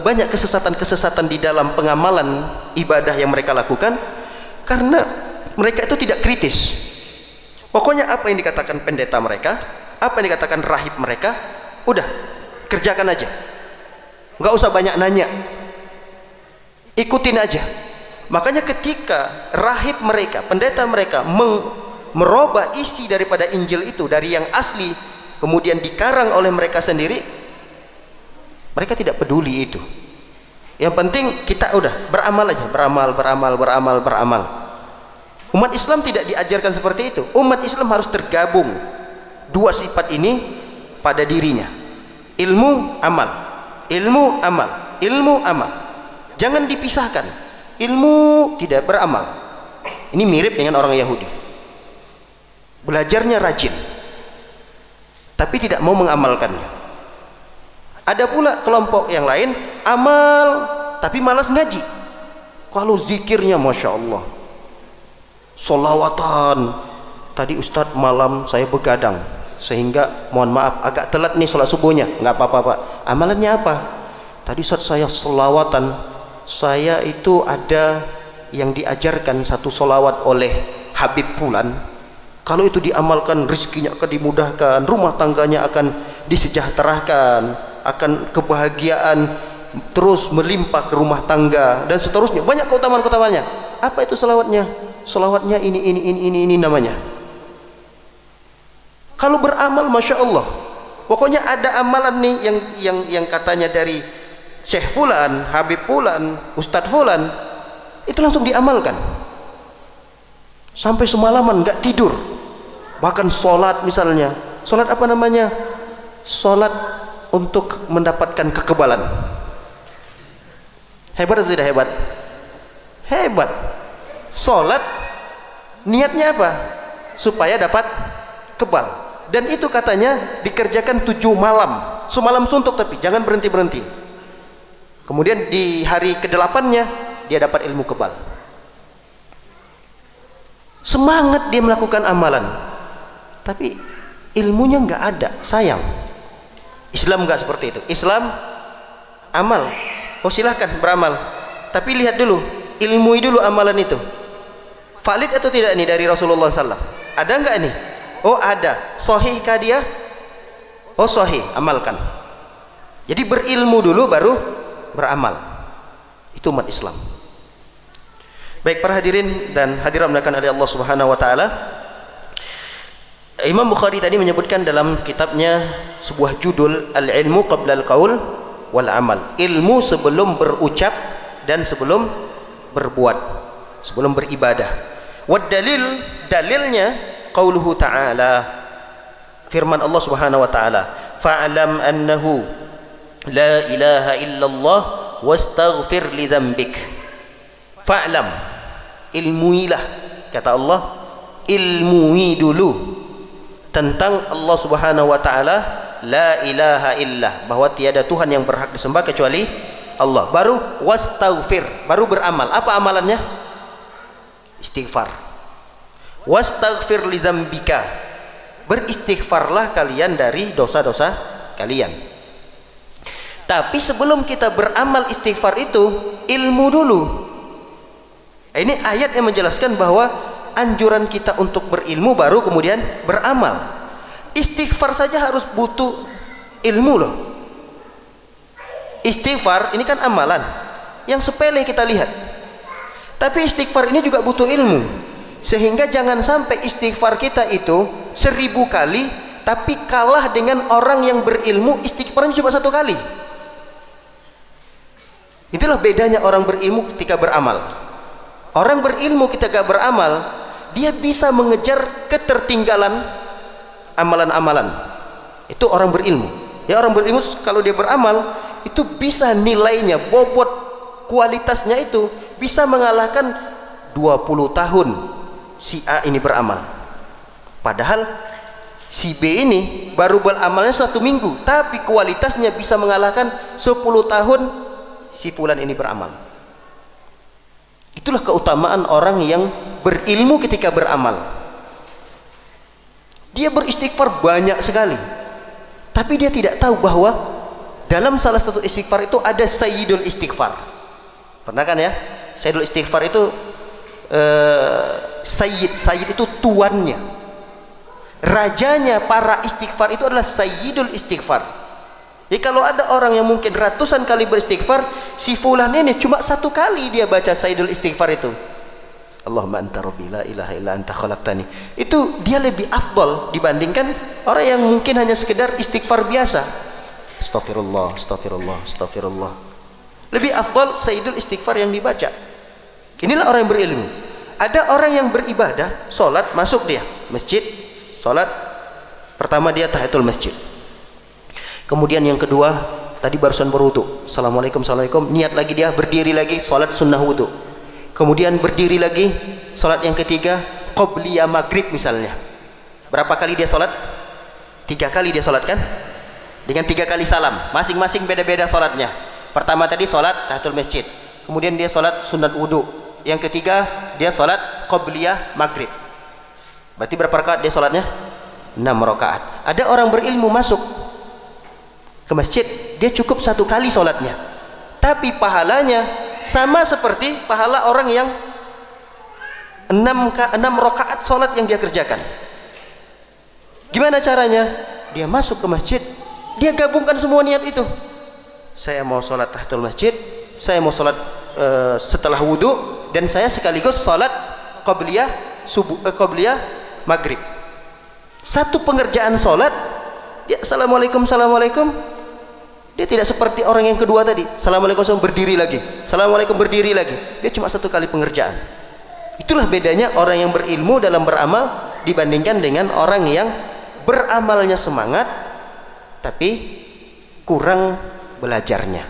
banyak kesesatan-kesesatan di dalam pengamalan ibadah yang mereka lakukan, karena mereka itu tidak kritis. Pokoknya apa yang dikatakan pendeta mereka, apa yang dikatakan rahib mereka, udah kerjakan aja, nggak usah banyak nanya, ikutin aja. Makanya ketika rahib mereka, pendeta mereka merubah isi daripada Injil itu dari yang asli kemudian dikarang oleh mereka sendiri, mereka tidak peduli itu. Yang penting kita udah beramal aja, beramal. Umat Islam tidak diajarkan seperti itu. Umat Islam harus tergabung dua sifat ini pada dirinya. Ilmu, amal. Ilmu, amal. Ilmu, amal. Jangan dipisahkan. Ilmu tidak beramal. Ini mirip dengan orang Yahudi. Belajarnya rajin, tapi tidak mau mengamalkannya. Ada pula kelompok yang lain, amal tapi malas ngaji. Kalau zikirnya Masya Allah, solawatan. Tadi Ustadz malam saya begadang, sehingga mohon maaf agak telat nih sholat subuhnya, nggak apa-apa Pak. Amalannya apa? Tadi saat saya selawatan, saya itu ada yang diajarkan satu solawat oleh Habib Fulan. Kalau itu diamalkan, rezekinya akan dimudahkan, rumah tangganya akan disejahterakan, akan kebahagiaan terus melimpah ke rumah tangga dan seterusnya. Banyak keutamaan-keutamaannya. Apa itu solawatnya? Solawatnya ini namanya. Kalau beramal, masya Allah. Pokoknya ada amalan nih yang katanya dari Syekh Fulan, Habib Fulan, Ustadz Fulan, itu langsung diamalkan. Sampai semalaman nggak tidur. Bahkan sholat misalnya, sholat apa namanya? Sholat untuk mendapatkan kekebalan. Hebat atau tidak hebat? Hebat. Sholat niatnya apa? Supaya dapat kebal. Dan itu katanya dikerjakan 7 malam, semalam suntuk, tapi jangan berhenti-berhenti. Kemudian di hari ke-8-nya dia dapat ilmu kebal. Semangat dia melakukan amalan, tapi ilmunya nggak ada, sayang. Islam nggak seperti itu. Islam amal, oh silahkan beramal, tapi lihat dulu, ilmui dulu amalan itu valid atau tidak nih dari Rasulullah SAW. Ada nggak ini? Oh ada. Sahihkah dia? Oh sahih, amalkan. Jadi berilmu dulu baru beramal. Itu umat Islam. Baik para hadirin dan hadirat dimuliakan oleh Allah Subhanahu wa taala. Imam Bukhari tadi menyebutkan dalam kitabnya sebuah judul Al-ilmu qabla al-qaul wal amal. Ilmu sebelum berucap dan sebelum berbuat, sebelum beribadah. Wad dalil, dalilnya qauluhu ta'ala, firman Allah Subhanahu wa taala, fa'lam annahu la ilaha illallah wastaghfir li dzambik. Fa'lam, ilmuilah, kata Allah, ilmui dulu tentang Allah Subhanahu wa taala, la ilaha illah, bahwa tiada Tuhan yang berhak disembah kecuali Allah. Baru wastaghfir, baru beramal. Apa amalannya? Istighfar. Wastaghfir li dzambika, beristighfarlah kalian dari dosa-dosa kalian. Tapi sebelum kita beramal istighfar itu, ilmu dulu. Ini ayat yang menjelaskan bahwa anjuran kita untuk berilmu baru kemudian beramal. Istighfar saja harus butuh ilmu loh. Istighfar ini kan amalan yang sepele kita lihat, tapi istighfar ini juga butuh ilmu. Sehingga jangan sampai istighfar kita itu 1000 kali tapi kalah dengan orang yang berilmu istighfarnya cuma 1 kali. Itulah bedanya orang berilmu ketika beramal. Orang berilmu ketika beramal, dia bisa mengejar ketertinggalan amalan-amalan. Itu orang berilmu. Ya, orang berilmu kalau dia beramal itu bisa nilainya, bobot kualitasnya itu bisa mengalahkan 20 tahun si A ini beramal. Padahal si B ini baru beramalnya 1 minggu, tapi kualitasnya bisa mengalahkan 10 tahun si fulan ini beramal. Itulah keutamaan orang yang berilmu ketika beramal. Dia beristighfar banyak sekali, tapi dia tidak tahu bahwa dalam salah satu istighfar itu ada sayyidul istighfar. Pernah kan ya? Sayyidul istighfar itu sayyid itu tuannya, rajanya para istighfar itu adalah sayyidul istighfar. Jadi kalau ada orang yang mungkin ratusan kali beristighfar, si fulan ini cuma 1 kali dia baca sayyidul istighfar itu, Allahumma anta rabbi la ilaha illa anta khalaqtani, itu dia lebih afdal dibandingkan orang yang mungkin hanya sekedar istighfar biasa, astagfirullah, astagfirullah, astagfirullah. Lebih afdal sayyidul istighfar yang dibaca. Inilah orang yang berilmu. Ada orang yang beribadah, sholat, masuk dia masjid, sholat pertama dia tahiyatul masjid, kemudian yang kedua tadi barusan berwudu, assalamualaikum, assalamualaikum, niat lagi dia, berdiri lagi, sholat sunnah wudu, kemudian berdiri lagi, sholat yang ketiga qobliyah maghrib misalnya. Berapa kali dia sholat? 3 kali dia sholat kan, dengan 3 kali salam, masing-masing beda-beda sholatnya. Pertama tadi sholat tahiyatul masjid, kemudian dia sholat sunat wudu, yang ketiga dia sholat qobliyah maghrib. Berarti berapa rakaat dia sholatnya? 6 rakaat. Ada orang berilmu masuk ke masjid, dia cukup 1 kali sholatnya, tapi pahalanya sama seperti pahala orang yang 6 rakaat sholat yang dia kerjakan. Gimana caranya? Dia masuk ke masjid, dia gabungkan semua niat itu. Saya mau sholat tahiyatul masjid, saya mau sholat setelah wudhu, dan saya sekaligus sholat qabliyah subuh, qabliyah maghrib. Satu pengerjaan sholat, dia assalamualaikum, assalamualaikum. Dia tidak seperti orang yang kedua tadi, assalamualaikum, berdiri lagi, assalamualaikum, berdiri lagi. Dia cuma 1 kali pengerjaan. Itulah bedanya orang yang berilmu dalam beramal dibandingkan dengan orang yang beramalnya semangat tapi kurang belajarnya,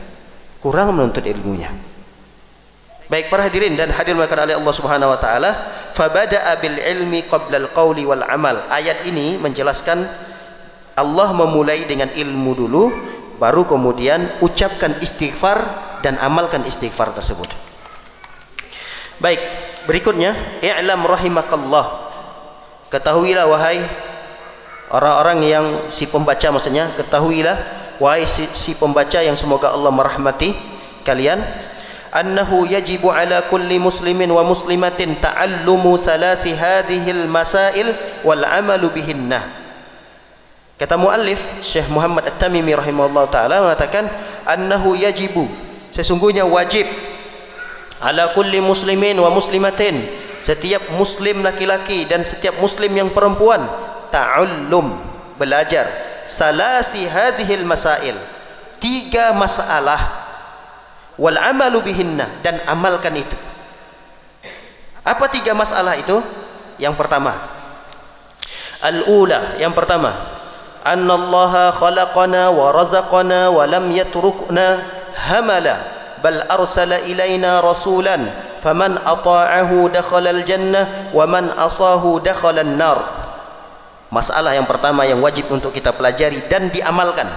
kurang menuntut ilmunya. Baik para hadirin dan hadirin oleh Allah Subhanahu wa taala, fabada'a bil ilmi qabla al qawli wal amal. Ayat ini menjelaskan Allah memulai dengan ilmu dulu, baru kemudian ucapkan istighfar dan amalkan istighfar tersebut. Baik, berikutnya, i'lam rahimakallah. Ketahuilah wahai orang-orang yang si pembaca, maksudnya ketahuilah wahai si pembaca yang semoga Allah merahmati kalian, annahu yajibu ala kulli muslimin wa muslimatin ta'allumu thalasi hadhil masail wal amalu bihinnah. Kata muallif Syekh Muhammad At-Tamimi rahimahullah taala mengatakan, annahu yajibu, sesungguhnya wajib, ala kulli muslimin wa muslimatin, setiap muslim laki-laki dan setiap muslim yang perempuan, ta'allum, belajar, salasi hadhil masail, 3 masalah, wal amalu bihinna, dan amalkan itu. Apa 3 masalah itu? Yang pertama, al-ula, yang pertama, annallaha khalaqana wa razaqana wa lam yatrukna hamala bal arsala ilaina rasulan faman ata'ahu dakhala al-jannah wa man asahu dakhala an-nar. Masalah yang pertama yang wajib untuk kita pelajari dan diamalkan.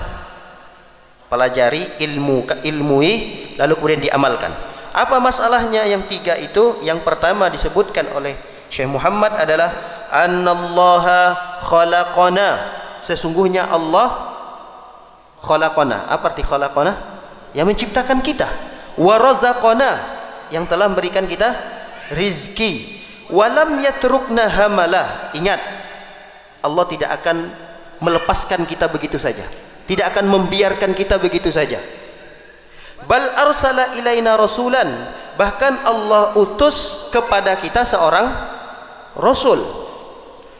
Pelajari, ilmui, lalu kemudian diamalkan. Apa masalahnya yang 3 itu? Yang pertama disebutkan oleh Syekh Muhammad adalah annallaha khalaqana, sesungguhnya Allah khalaqana. Apa arti khalaqana? Yang menciptakan kita. Wa razaqana, yang telah memberikan kita rizki. Walam yatrukna hamalah. Ingat, Allah tidak akan melepaskan kita begitu saja, tidak akan membiarkan kita begitu saja. Bal arsala ilaina rasulan, bahkan Allah utus kepada kita seorang rasul.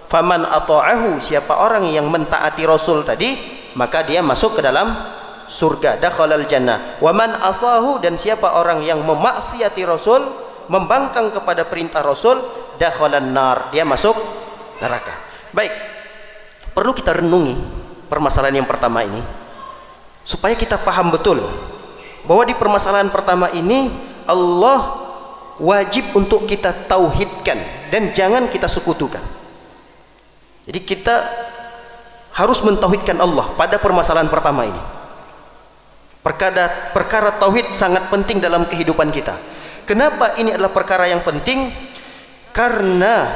Faman ata'ahu, siapa orang yang mentaati rasul tadi, maka dia masuk ke dalam surga, dakhalal jannah. Wa man asahu, dan siapa orang yang memaksiati rasul, membangkang kepada perintah rasul, dakhalan nar, dia masuk neraka. Baik, perlu kita renungi permasalahan yang pertama ini supaya kita paham betul bahwa di permasalahan pertama ini Allah wajib untuk kita tauhidkan dan jangan kita sekutukan. Jadi kita harus mentauhidkan Allah pada permasalahan pertama ini. Perkara tauhid sangat penting dalam kehidupan kita. Kenapa ini adalah perkara yang penting? Karena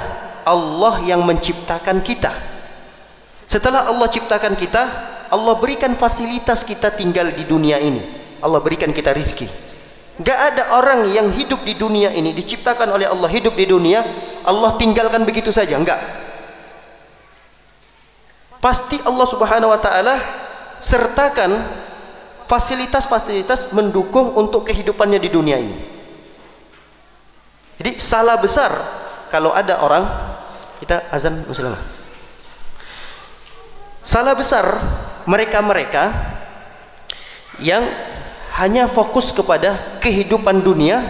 Allah yang menciptakan kita. Setelah Allah ciptakan kita, Allah berikan fasilitas kita tinggal di dunia ini. Allah berikan kita rizki. Gak ada orang yang hidup di dunia ini, diciptakan oleh Allah hidup di dunia, Allah tinggalkan begitu saja, enggak. Pasti Allah Subhanahu wa taala sertakan fasilitas-fasilitas mendukung untuk kehidupannya di dunia ini. Jadi salah besar kalau ada orang, kita azan muslimah, salah besar mereka-mereka yang hanya fokus kepada kehidupan dunia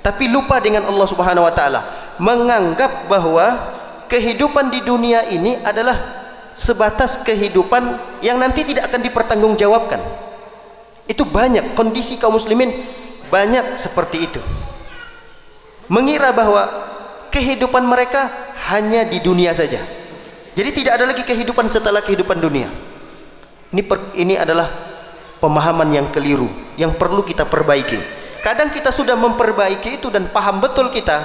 tapi lupa dengan Allah Subhanahu wa taala, menganggap bahwa kehidupan di dunia ini adalah sebatas kehidupan yang nanti tidak akan dipertanggungjawabkan. Itu banyak kondisi kaum muslimin, banyak seperti itu, mengira bahwa kehidupan mereka hanya di dunia saja. Jadi tidak ada lagi kehidupan setelah kehidupan dunia. Ini adalah pemahaman yang keliru yang perlu kita perbaiki. Kadang kita sudah memperbaiki itu dan paham betul kita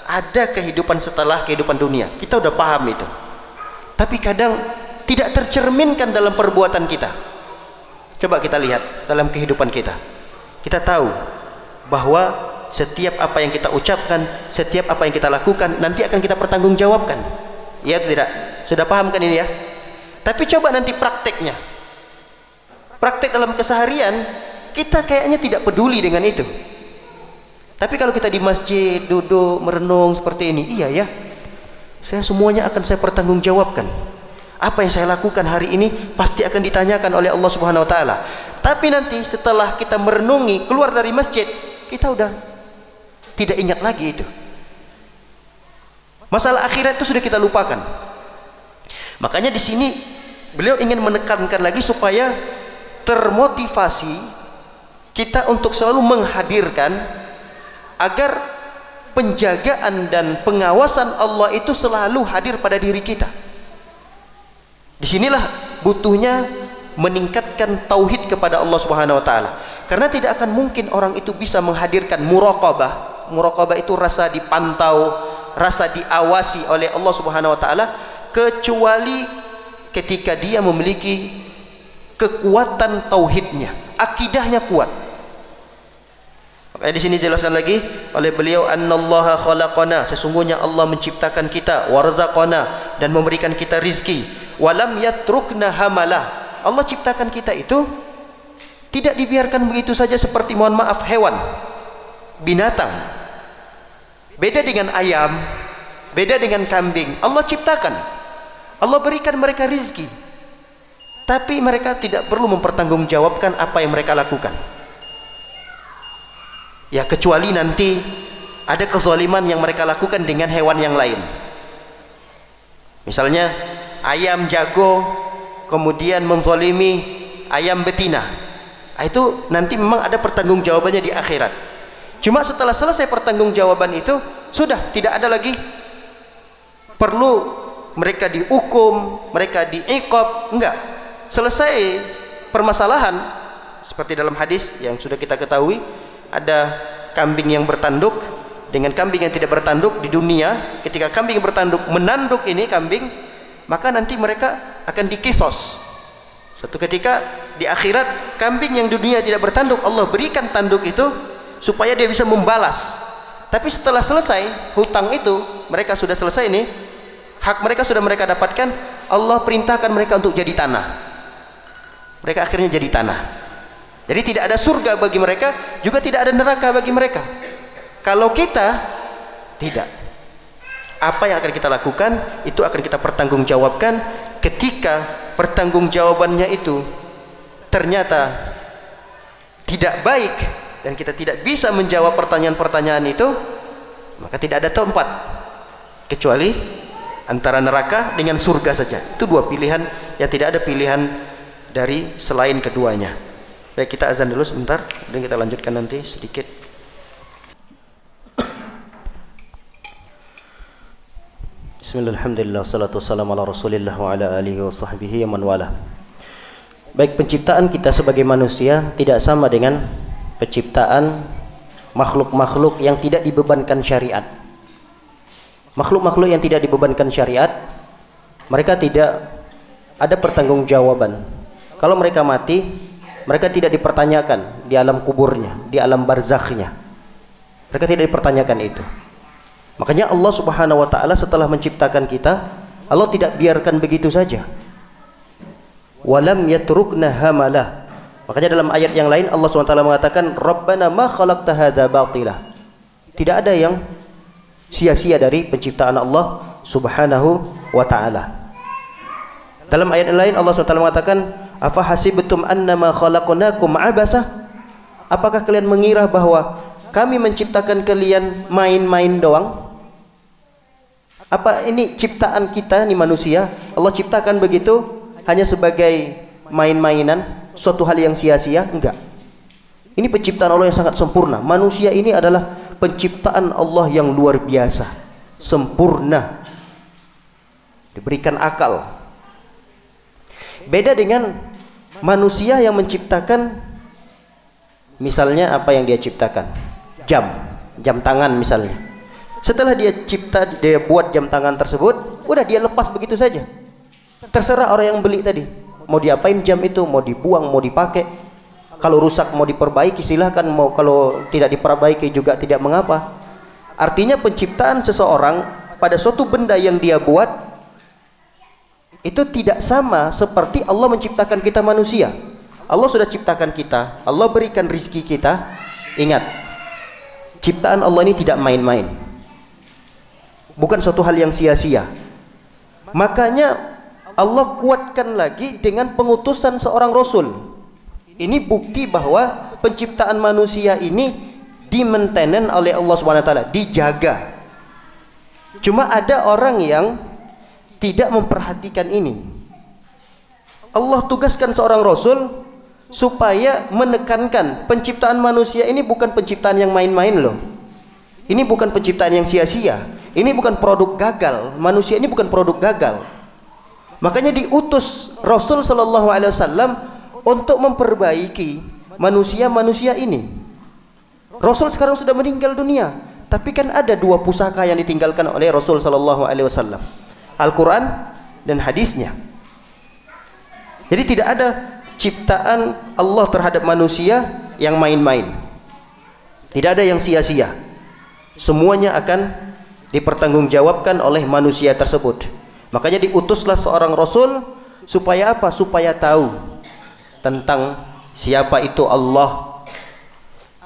ada kehidupan setelah kehidupan dunia. Kita sudah paham itu. tapi kadang tidak tercerminkan dalam perbuatan kita. Coba kita lihat dalam kehidupan kita. Kita tahu bahwa setiap apa yang kita ucapkan, setiap apa yang kita lakukan nanti akan kita pertanggungjawabkan. Ya tidak? Sudah paham kan ini ya? Tapi coba nanti prakteknya. Praktek dalam keseharian, kita kayaknya tidak peduli dengan itu. Tapi kalau kita di masjid duduk merenung seperti ini, iya ya, saya semuanya akan saya pertanggungjawabkan. Apa yang saya lakukan hari ini pasti akan ditanyakan oleh Allah Subhanahu wa taala. Tapi nanti setelah kita merenungi keluar dari masjid, kita udah tidak ingat lagi itu. Masalah akhirat itu sudah kita lupakan. Makanya di sini beliau ingin menekankan lagi supaya termotivasi kita untuk selalu menghadirkan agar penjagaan dan pengawasan Allah itu selalu hadir pada diri kita. Disinilah butuhnya meningkatkan tauhid kepada Allah Subhanahu wa taala. Karena tidak akan mungkin orang itu bisa menghadirkan muraqabah. Muraqabah itu rasa dipantau, rasa diawasi oleh Allah Subhanahu wa taala, kecuali ketika dia memiliki kekuatan tauhidnya, akidahnya kuat. Makanya di sini jelaskan lagi oleh beliau, annallaha khalaqana, sesungguhnya Allah menciptakan kita, warzaqana, dan memberikan kita rizki, walam yatrukna hamalah. Allah ciptakan kita itu tidak dibiarkan begitu saja seperti, mohon maaf, hewan, binatang. Beda dengan ayam, beda dengan kambing. Allah ciptakan, Allah berikan mereka rizki, tapi mereka tidak perlu mempertanggungjawabkan apa yang mereka lakukan. Ya, kecuali nanti ada kezaliman yang mereka lakukan dengan hewan yang lain. Misalnya ayam jago kemudian menzalimi ayam betina. Itu nanti memang ada pertanggungjawabannya di akhirat. Cuma setelah selesai pertanggungjawaban itu, sudah tidak ada lagi perlu mereka dihukum, mereka diiqab, enggak. Selesai permasalahan. Seperti dalam hadis yang sudah kita ketahui, ada kambing yang bertanduk dengan kambing yang tidak bertanduk di dunia. Ketika kambing bertanduk menanduk ini kambing, maka nanti mereka akan dikisos. Suatu ketika di akhirat, kambing yang di dunia tidak bertanduk, Allah berikan tanduk itu supaya dia bisa membalas. Tapi setelah selesai hutang itu, mereka sudah selesai ini, hak mereka sudah mereka dapatkan, Allah perintahkan mereka untuk jadi tanah. Mereka akhirnya jadi tanah. Jadi tidak ada surga bagi mereka, juga tidak ada neraka bagi mereka. Kalau kita tidak, apa yang akan kita lakukan itu akan kita pertanggungjawabkan. Ketika pertanggungjawabannya itu ternyata tidak baik dan kita tidak bisa menjawab pertanyaan-pertanyaan itu, maka tidak ada tempat kecuali antara neraka dengan surga saja. Itu dua pilihan yang tidak ada pilihan dari selain keduanya. Baik, kita azan dulu sebentar, dan kita lanjutkan nanti sedikit. Bismillahirrahmanirrahim. Salatu wassalamu ala Rasulillah wa ala alihi wa sahbihi wa man wala. Baik, penciptaan kita sebagai manusia tidak sama dengan penciptaan makhluk-makhluk yang tidak dibebankan syariat. Makhluk-makhluk yang tidak dibebankan syariat, mereka tidak ada pertanggungjawaban. Kalau mereka mati, mereka tidak dipertanyakan di alam kuburnya, di alam barzakhnya. Mereka tidak dipertanyakan itu. Makanya Allah Subhanahu wa taala setelah menciptakan kita, Allah tidak biarkan begitu saja. Walam yatrukna hamalah. Makanya dalam ayat yang lain Allah Subhanahu wa taala mengatakan, Rabbana ma khalaqta hadza batila. Tidak ada yang sia-sia dari penciptaan Allah Subhanahu wa taala. Dalam ayat yang lain Allah Subhanahu wa taala mengatakan, afa hasibtum annama khalaqnakum abasa? Apakah kalian mengira bahwa kami menciptakan kalian main-main doang? Apa ini ciptaan kita, ini manusia, Allah ciptakan begitu hanya sebagai main-mainan, suatu hal yang sia-sia? Enggak. Ini penciptaan Allah yang sangat sempurna. Manusia ini adalah penciptaan Allah yang luar biasa, sempurna, diberikan akal. Beda dengan manusia yang menciptakan, misalnya apa yang dia ciptakan, jam tangan misalnya. Setelah dia cipta, dia buat jam tangan tersebut, udah dia lepas begitu saja. Terserah orang yang beli tadi mau diapain jam itu, mau dibuang, mau dipakai. Kalau rusak mau diperbaiki silahkan, mau kalau tidak diperbaiki juga tidak mengapa. Artinya penciptaan seseorang pada suatu benda yang dia buat itu tidak sama seperti Allah menciptakan kita manusia. Allah sudah ciptakan kita, Allah berikan rizki kita. Ingat, ciptaan Allah ini tidak main-main, bukan suatu hal yang sia-sia. Makanya Allah kuatkan lagi dengan pengutusan seorang Rasul. Ini bukti bahwa penciptaan manusia ini di-maintain oleh Allah SWT, dijaga. Cuma ada orang yang tidak memperhatikan ini. Allah tugaskan seorang Rasul supaya menekankan penciptaan manusia ini bukan penciptaan yang main-main loh. Ini bukan penciptaan yang sia-sia. Ini bukan produk gagal. Manusia ini bukan produk gagal. Makanya diutus Rasul Sallallahu Alaihi Wasallam untuk memperbaiki manusia-manusia ini. Rasul sekarang sudah meninggal dunia, tapi kan ada dua pusaka yang ditinggalkan oleh Rasul Sallallahu Alaihi Wasallam, Al-Quran dan hadisnya. Jadi tidak ada ciptaan Allah terhadap manusia yang main-main. Tidak ada yang sia-sia. Semuanya akan dipertanggungjawabkan oleh manusia tersebut. Makanya diutuslah seorang Rasul supaya apa? Supaya tahu tentang siapa itu Allah.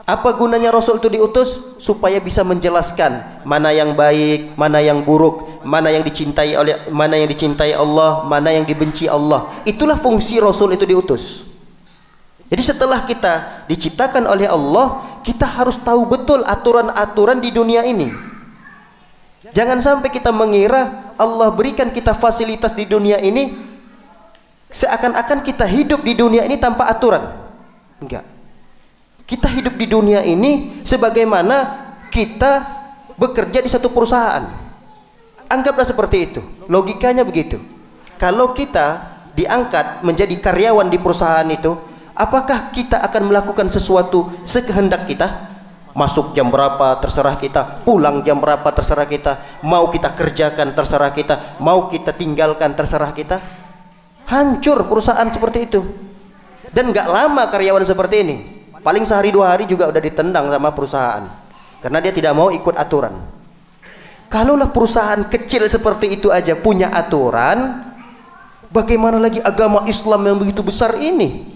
Apa gunanya Rasul itu diutus? Supaya bisa menjelaskan mana yang baik, mana yang buruk, mana yang dicintai Allah, mana yang dibenci Allah. Itulah fungsi Rasul itu diutus. Jadi setelah kita diciptakan oleh Allah, kita harus tahu betul aturan-aturan di dunia ini. Jangan sampai kita mengira Allah berikan kita fasilitas di dunia ini seakan-akan kita hidup di dunia ini tanpa aturan. Enggak. Kita hidup di dunia ini sebagaimana kita bekerja di satu perusahaan. Anggaplah seperti itu. Logikanya begitu. Kalau kita diangkat menjadi karyawan di perusahaan itu, apakah kita akan melakukan sesuatu sekehendak kita? Masuk jam berapa terserah kita, pulang jam berapa terserah kita, mau kita kerjakan terserah kita, mau kita tinggalkan terserah kita. Hancur perusahaan seperti itu. Dan gak lama karyawan seperti ini, paling sehari dua hari juga udah ditendang sama perusahaan karena dia tidak mau ikut aturan. Kalaulah perusahaan kecil seperti itu aja punya aturan, bagaimana lagi agama Islam yang begitu besar ini?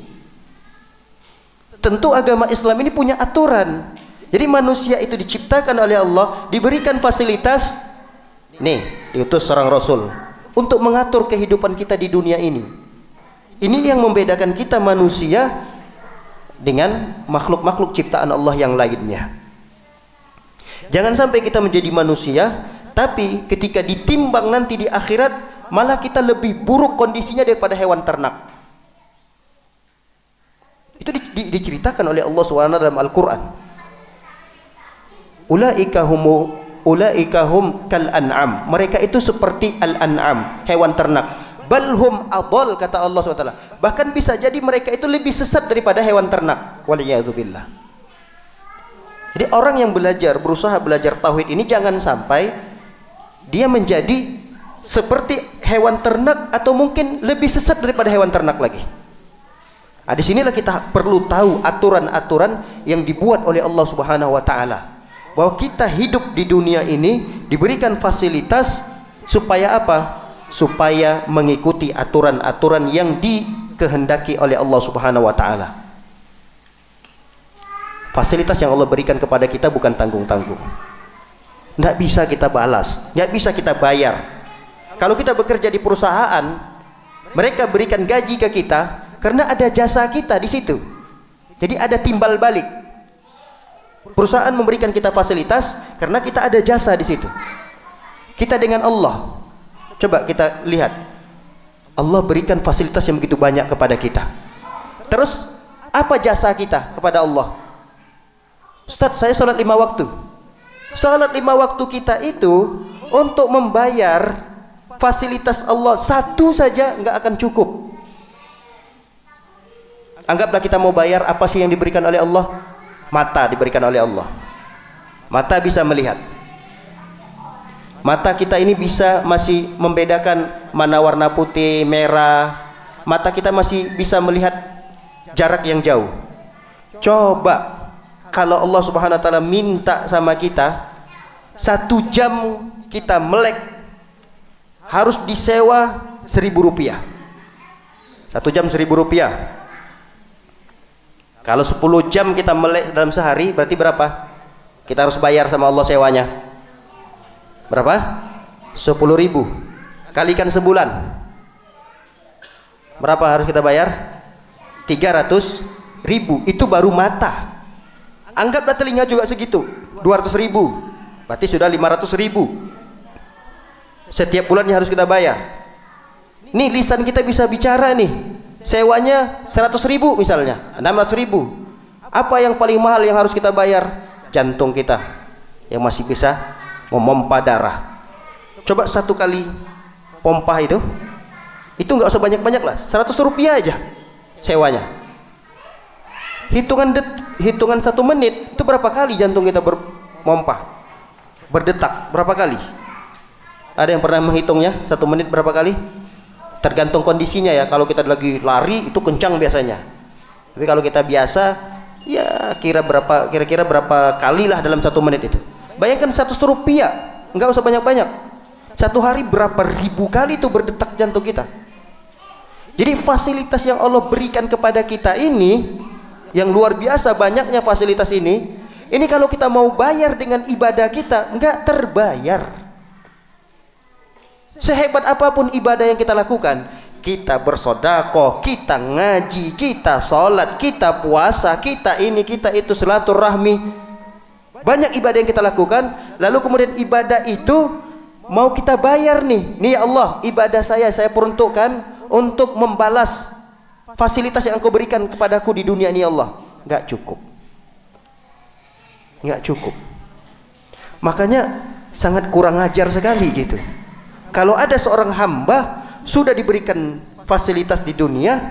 Tentu agama Islam ini punya aturan. Jadi manusia itu diciptakan oleh Allah, diberikan fasilitas. Nih, diutus seorang Rasul untuk mengatur kehidupan kita di dunia ini. Ini yang membedakan kita manusia dengan makhluk-makhluk ciptaan Allah yang lainnya. Jangan sampai kita menjadi manusia, tapi ketika ditimbang nanti di akhirat, malah kita lebih buruk kondisinya daripada hewan ternak. Itu diceritakan oleh Allah SWT dalam Al-Quran. Ulaika hum kal an'am. Mereka itu seperti al-an'am, hewan ternak. Balhum adol, kata Allah SWT. Bahkan bisa jadi mereka itu lebih sesat daripada hewan ternak. Waliyadzubillah. Jadi orang yang berusaha belajar tauhid ini jangan sampai dia menjadi seperti hewan ternak atau mungkin lebih sesat daripada hewan ternak lagi. Nah, disinilah kita perlu tahu aturan-aturan yang dibuat oleh Allah Subhanahu wa Ta'ala, bahwa kita hidup di dunia ini diberikan fasilitas supaya apa? Supaya mengikuti aturan-aturan yang dikehendaki oleh Allah Subhanahu wa Ta'ala. Fasilitas yang Allah berikan kepada kita bukan tanggung-tanggung. Tidak bisa kita balas, tidak bisa kita bayar. Kalau kita bekerja di perusahaan, mereka berikan gaji ke kita karena ada jasa kita di situ. Jadi ada timbal balik. Perusahaan memberikan kita fasilitas karena kita ada jasa di situ. Kita dengan Allah, coba kita lihat, Allah berikan fasilitas yang begitu banyak kepada kita. Terus apa jasa kita kepada Allah? Ustaz, saya sholat 5 waktu. Sholat 5 waktu kita itu untuk membayar fasilitas Allah satu saja nggak akan cukup. Anggaplah kita mau bayar, apa sih yang diberikan oleh Allah? Mata diberikan oleh Allah. Mata bisa melihat. Mata kita ini bisa masih membedakan mana warna putih, merah, mata kita masih bisa melihat jarak yang jauh. Coba kalau Allah Subhanahu wa taala minta sama kita 1 jam kita melek harus disewa Rp1.000. 1 jam Rp1.000. Kalau 10 jam kita melek dalam sehari berarti berapa? Kita harus bayar sama Allah sewanya. Berapa? 10.000. Kalikan sebulan. Berapa harus kita bayar? 300.000. Itu baru mata. Anggaplah telinga juga segitu, 200.000. Berarti sudah 500.000. Setiap bulannya harus kita bayar. Nih lisan kita bisa bicara nih, sewanya 100.000 misalnya, 600.000. Apa yang paling mahal yang harus kita bayar? Jantung kita yang masih bisa memompa darah. Coba 1 kali pompa itu nggak usah banyak-banyak lah, Rp100 aja sewanya. Hitungan 1 menit itu berapa kali jantung kita bermompa, berdetak berapa kali? Ada yang pernah menghitungnya 1 menit berapa kali? Tergantung kondisinya ya. Kalau kita lagi lari itu kencang biasanya. Tapi kalau kita biasa ya kira-kira berapa kali lah dalam 1 menit itu. Bayangkan Rp100, nggak usah banyak-banyak. 1 hari berapa ribu kali itu berdetak jantung kita. Jadi fasilitas yang Allah berikan kepada kita ini, yang luar biasa banyaknya fasilitas ini kalau kita mau bayar dengan ibadah kita nggak terbayar. Sehebat apapun ibadah yang kita lakukan, kita bersedekah, kita ngaji, kita sholat, kita puasa, kita ini, kita itu, silaturahmi, banyak ibadah yang kita lakukan. Lalu kemudian ibadah itu mau kita bayar nih ya Allah, ibadah saya peruntukkan untuk membalas fasilitas yang Engkau berikan kepadaku di dunia ini ya Allah. Nggak cukup. Makanya sangat kurang ajar sekali gitu. Kalau ada seorang hamba sudah diberikan fasilitas di dunia,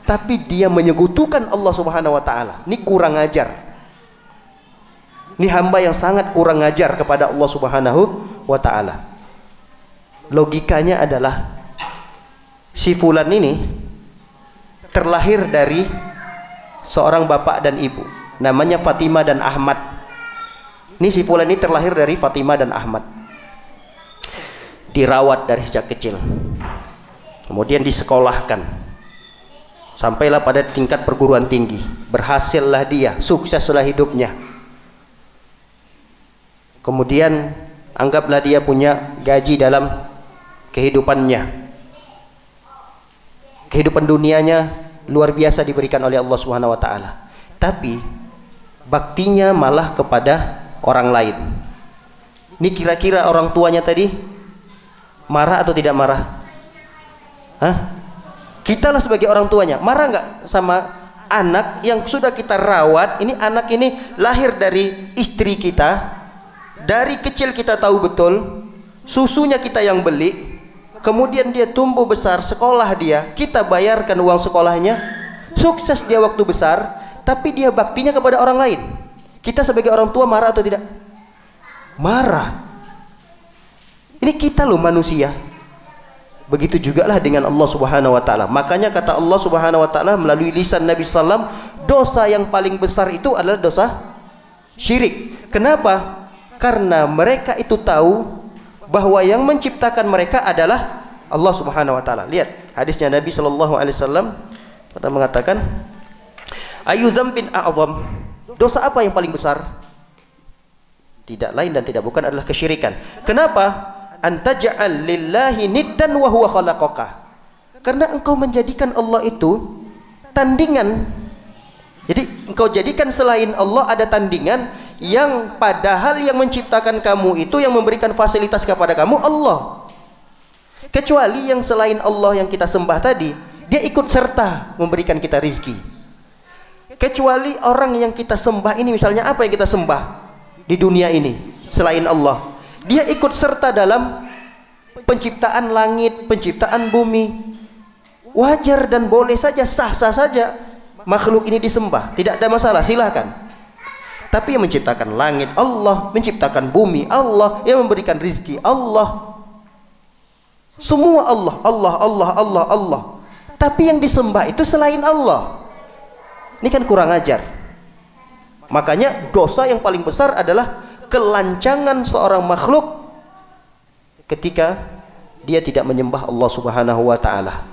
tapi dia menyekutukan Allah Subhanahu wa taala, ini kurang ajar. Ini hamba yang sangat kurang ajar kepada Allah Subhanahu wa taala. Logikanya adalah si fulan ini terlahir dari seorang bapak dan ibu, namanya Fatimah dan Ahmad. Ini si fulan ini terlahir dari Fatimah dan Ahmad. Dirawat dari sejak kecil, kemudian disekolahkan, sampailah pada tingkat perguruan tinggi, berhasillah dia, sukseslah hidupnya. Kemudian anggaplah dia punya gaji dalam kehidupannya, kehidupan dunianya luar biasa diberikan oleh Allah Subhanahu wa taala, tapi baktinya malah kepada orang lain. Ini kira-kira orang tuanya tadi marah atau tidak marah? Kita lah sebagai orang tuanya, marah nggak sama anak yang sudah kita rawat? Ini anak ini lahir dari istri kita, dari kecil kita tahu betul, susunya kita yang beli, kemudian dia tumbuh besar, sekolah dia, kita bayarkan uang sekolahnya, sukses dia waktu besar, tapi dia baktinya kepada orang lain. Kita sebagai orang tua marah atau tidak? Marah. Ini kita loh manusia. Begitu juga lah dengan Allah Subhanahu wa taala. Makanya kata Allah Subhanahu wa taala melalui lisan Nabi sallam, dosa yang paling besar itu adalah dosa syirik. Kenapa? Karena mereka itu tahu bahwa yang menciptakan mereka adalah Allah Subhanahu wa taala. Lihat hadisnya Nabi sallallahu alaihi wasallam pernah mengatakan, ayu dzambin a'zam, dosa apa yang paling besar? Tidak lain dan tidak bukan adalah kesyirikan. Kenapa? Antaj'al lillahi niddan wa huwa khalaqaka. Karena engkau menjadikan Allah itu tandingan. Jadi engkau jadikan selain Allah ada tandingan, yang padahal yang menciptakan kamu itu, yang memberikan fasilitas kepada kamu Allah. Kecuali yang selain Allah yang kita sembah tadi, dia ikut serta memberikan kita rizki. Kecuali orang yang kita sembah ini, misalnya apa yang kita sembah di dunia ini selain Allah, dia ikut serta dalam penciptaan langit, penciptaan bumi. Wajar dan boleh saja, sah-sah saja makhluk ini disembah, tidak ada masalah, silahkan. Tapi yang menciptakan langit Allah, menciptakan bumi Allah, yang memberikan rizki Allah. Semua Allah, Allah, Allah, Allah, Allah. Tapi yang disembah itu selain Allah. Ini kan kurang ajar. Makanya dosa yang paling besar adalah kelancangan seorang makhluk ketika dia tidak menyembah Allah Subhanahu wa taala.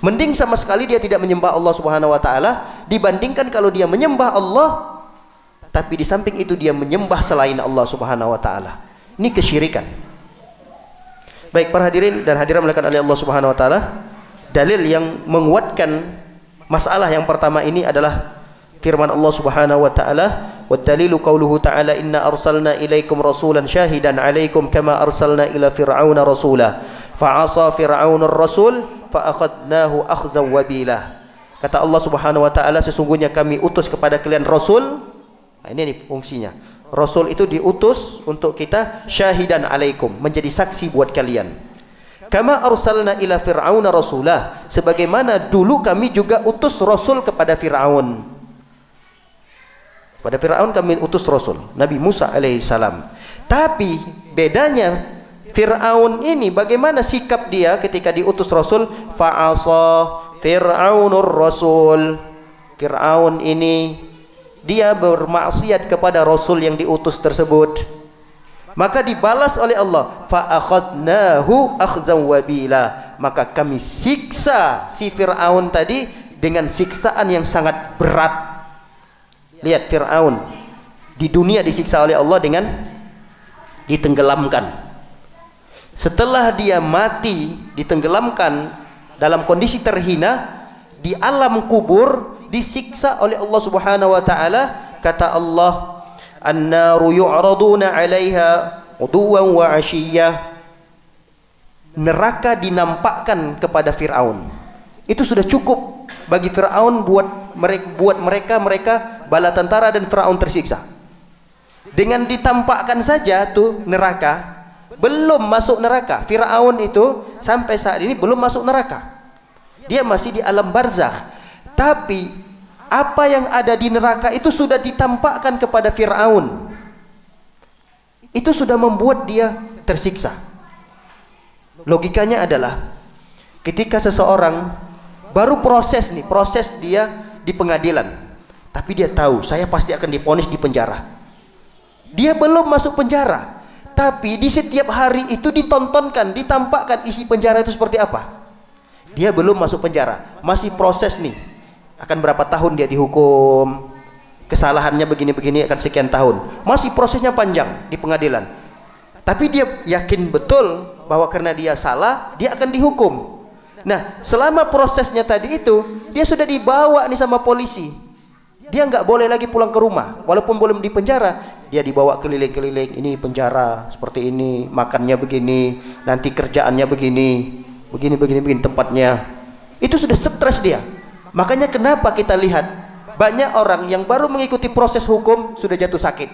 Mending sama sekali dia tidak menyembah Allah Subhanahu wa taala dibandingkan kalau dia menyembah Allah tapi di samping itu dia menyembah selain Allah Subhanahu wa taala. Ini kesyirikan. Baik para hadirin dan hadirat melakukan oleh Allah Subhanahu wa taala, dalil yang menguatkan masalah yang pertama ini adalah firman Allah Subhanahu wa taala, "Wa dalilu qauluhu ta'ala inna arsalna ilaikum rasulan syahidan 'alaikum kama arsalna ila fir'auna rasula fa'asa fir'aunur rasul fa akhadnahu akhzan wabila." Kata Allah Subhanahu wa taala, sesungguhnya kami utus kepada kalian rasul. Nah, ini nih fungsinya. Rasul itu diutus untuk kita syahidan 'alaikum, menjadi saksi buat kalian. Kama arsalna ila fir'auna rasulah, sebagaimana dulu kami juga utus rasul kepada Fir'aun. Pada Fir'aun kami utus rasul, Nabi Musa alaihissalam. Tapi bedanya Fir'aun ini bagaimana sikap dia ketika diutus rasul? Fa'asa Fir'aunur rasul. Fir'aun ini dia bermaksiat kepada rasul yang diutus tersebut. Maka dibalas oleh Allah, fa'akhadnahu akhzan wabila. Maka kami siksa si Fir'aun tadi dengan siksaan yang sangat berat. Lihat Fir'aun di dunia disiksa oleh Allah dengan ditenggelamkan. Setelah dia mati ditenggelamkan dalam kondisi terhina, di alam kubur disiksa oleh Allah Subhanahu wa taala. Kata Allah, "An-naru yu'raduna 'alaiha uduwan wa 'ashiyyah." Neraka dinampakkan kepada Fir'aun. Itu sudah cukup bagi Fir'aun buat mereka bala tentara dan Fir'aun tersiksa. Dengan ditampakkan saja tuh neraka, belum masuk neraka. Fir'aun itu sampai saat ini belum masuk neraka. Dia masih di alam barzakh. Tapi apa yang ada di neraka itu sudah ditampakkan kepada Fir'aun. Itu sudah membuat dia tersiksa. Logikanya adalah ketika seseorang baru proses dia di pengadilan, tapi dia tahu saya pasti akan divonis di penjara. Dia belum masuk penjara, tapi di setiap hari itu ditontonkan, ditampakkan isi penjara itu seperti apa. Dia belum masuk penjara, masih proses nih. Akan berapa tahun dia dihukum, kesalahannya begini-begini akan sekian tahun, masih prosesnya panjang di pengadilan. Tapi dia yakin betul bahwa karena dia salah dia akan dihukum. Nah selama prosesnya tadi itu dia sudah dibawa nih sama polisi. Dia nggak boleh lagi pulang ke rumah walaupun belum di penjara. Dia dibawa keliling-keliling, ini penjara seperti ini, makannya begini, nanti kerjaannya begini tempatnya. Itu sudah stres dia. Makanya kenapa kita lihat banyak orang yang baru mengikuti proses hukum sudah jatuh sakit.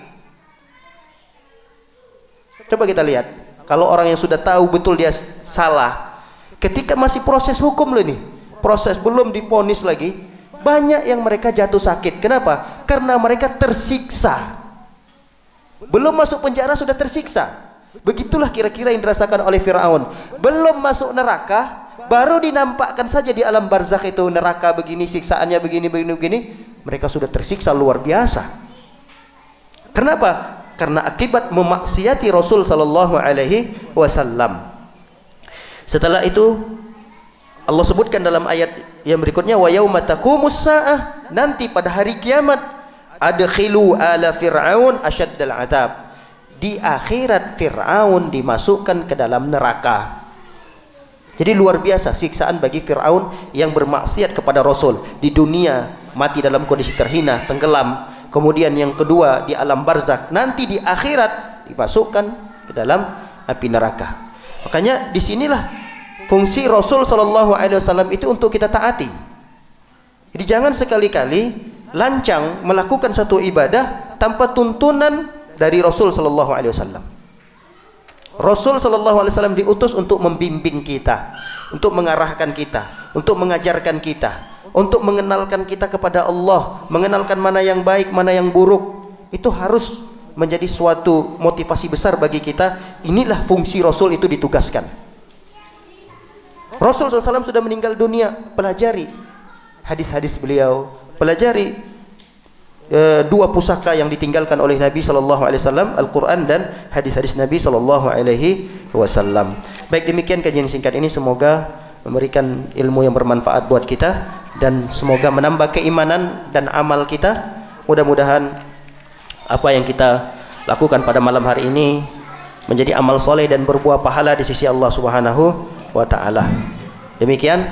Coba kita lihat, kalau orang yang sudah tahu betul dia salah, ketika masih proses hukum loh ini, proses belum divonis lagi, banyak yang mereka jatuh sakit. Kenapa? Karena mereka tersiksa. Belum masuk penjara sudah tersiksa. Begitulah kira-kira yang dirasakan oleh Fir'aun. Belum masuk neraka, baru dinampakkan saja di alam barzakh itu neraka begini, siksaannya begini. Mereka sudah tersiksa luar biasa. Kenapa? Karena akibat memaksiati Rasul sallallahu alaihi wasallam. Setelah itu Allah sebutkan dalam ayat yang berikutnya, wa yauma taqumus saah, nanti pada hari kiamat, adkhilu ala fir'aun asyaddal adab. Di akhirat Fir'aun dimasukkan ke dalam neraka. Jadi luar biasa siksaan bagi Fir'aun yang bermaksiat kepada Rasul. Di dunia mati dalam kondisi terhina, tenggelam. Kemudian yang kedua di alam barzakh, nanti di akhirat dimasukkan ke dalam api neraka. Makanya disinilah fungsi Rasul Shallallahu Alaihi Wasallam itu untuk kita taati. Jadi jangan sekali-kali lancang melakukan satu ibadah tanpa tuntunan dari Rasul Shallallahu Alaihi Wasallam. Rasul Shallallahu Alaihi Wasallam diutus untuk membimbing kita, untuk mengarahkan kita, untuk mengajarkan kita, untuk mengenalkan kita kepada Allah, mengenalkan mana yang baik, mana yang buruk. Itu harus menjadi suatu motivasi besar bagi kita. Inilah fungsi Rasul itu ditugaskan. Rasul SAW sudah meninggal dunia, pelajari hadis-hadis beliau, pelajari dua pusaka yang ditinggalkan oleh Nabi SAW, Al-Quran dan hadis-hadis Nabi SAW. Baik, demikian kajian singkat ini, semoga memberikan ilmu yang bermanfaat buat kita dan semoga menambah keimanan dan amal kita. Mudah-mudahan apa yang kita lakukan pada malam hari ini menjadi amal soleh dan berbuah pahala di sisi Allah Subhanahu wa ta'ala. Demikian,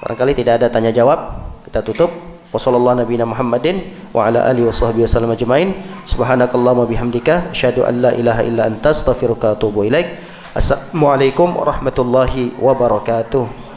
barangkali tidak ada tanya jawab, kita tutup. Wassallallahu nabiyana Muhammadin wa ala alihi washabbihi wasallam ajmain. Subhanakallahumma bihamdika asyhadu an la ilaha illa anta astaghfiruka wa atubu ilaik. Assalamualaikum warahmatullahi wabarakatuh.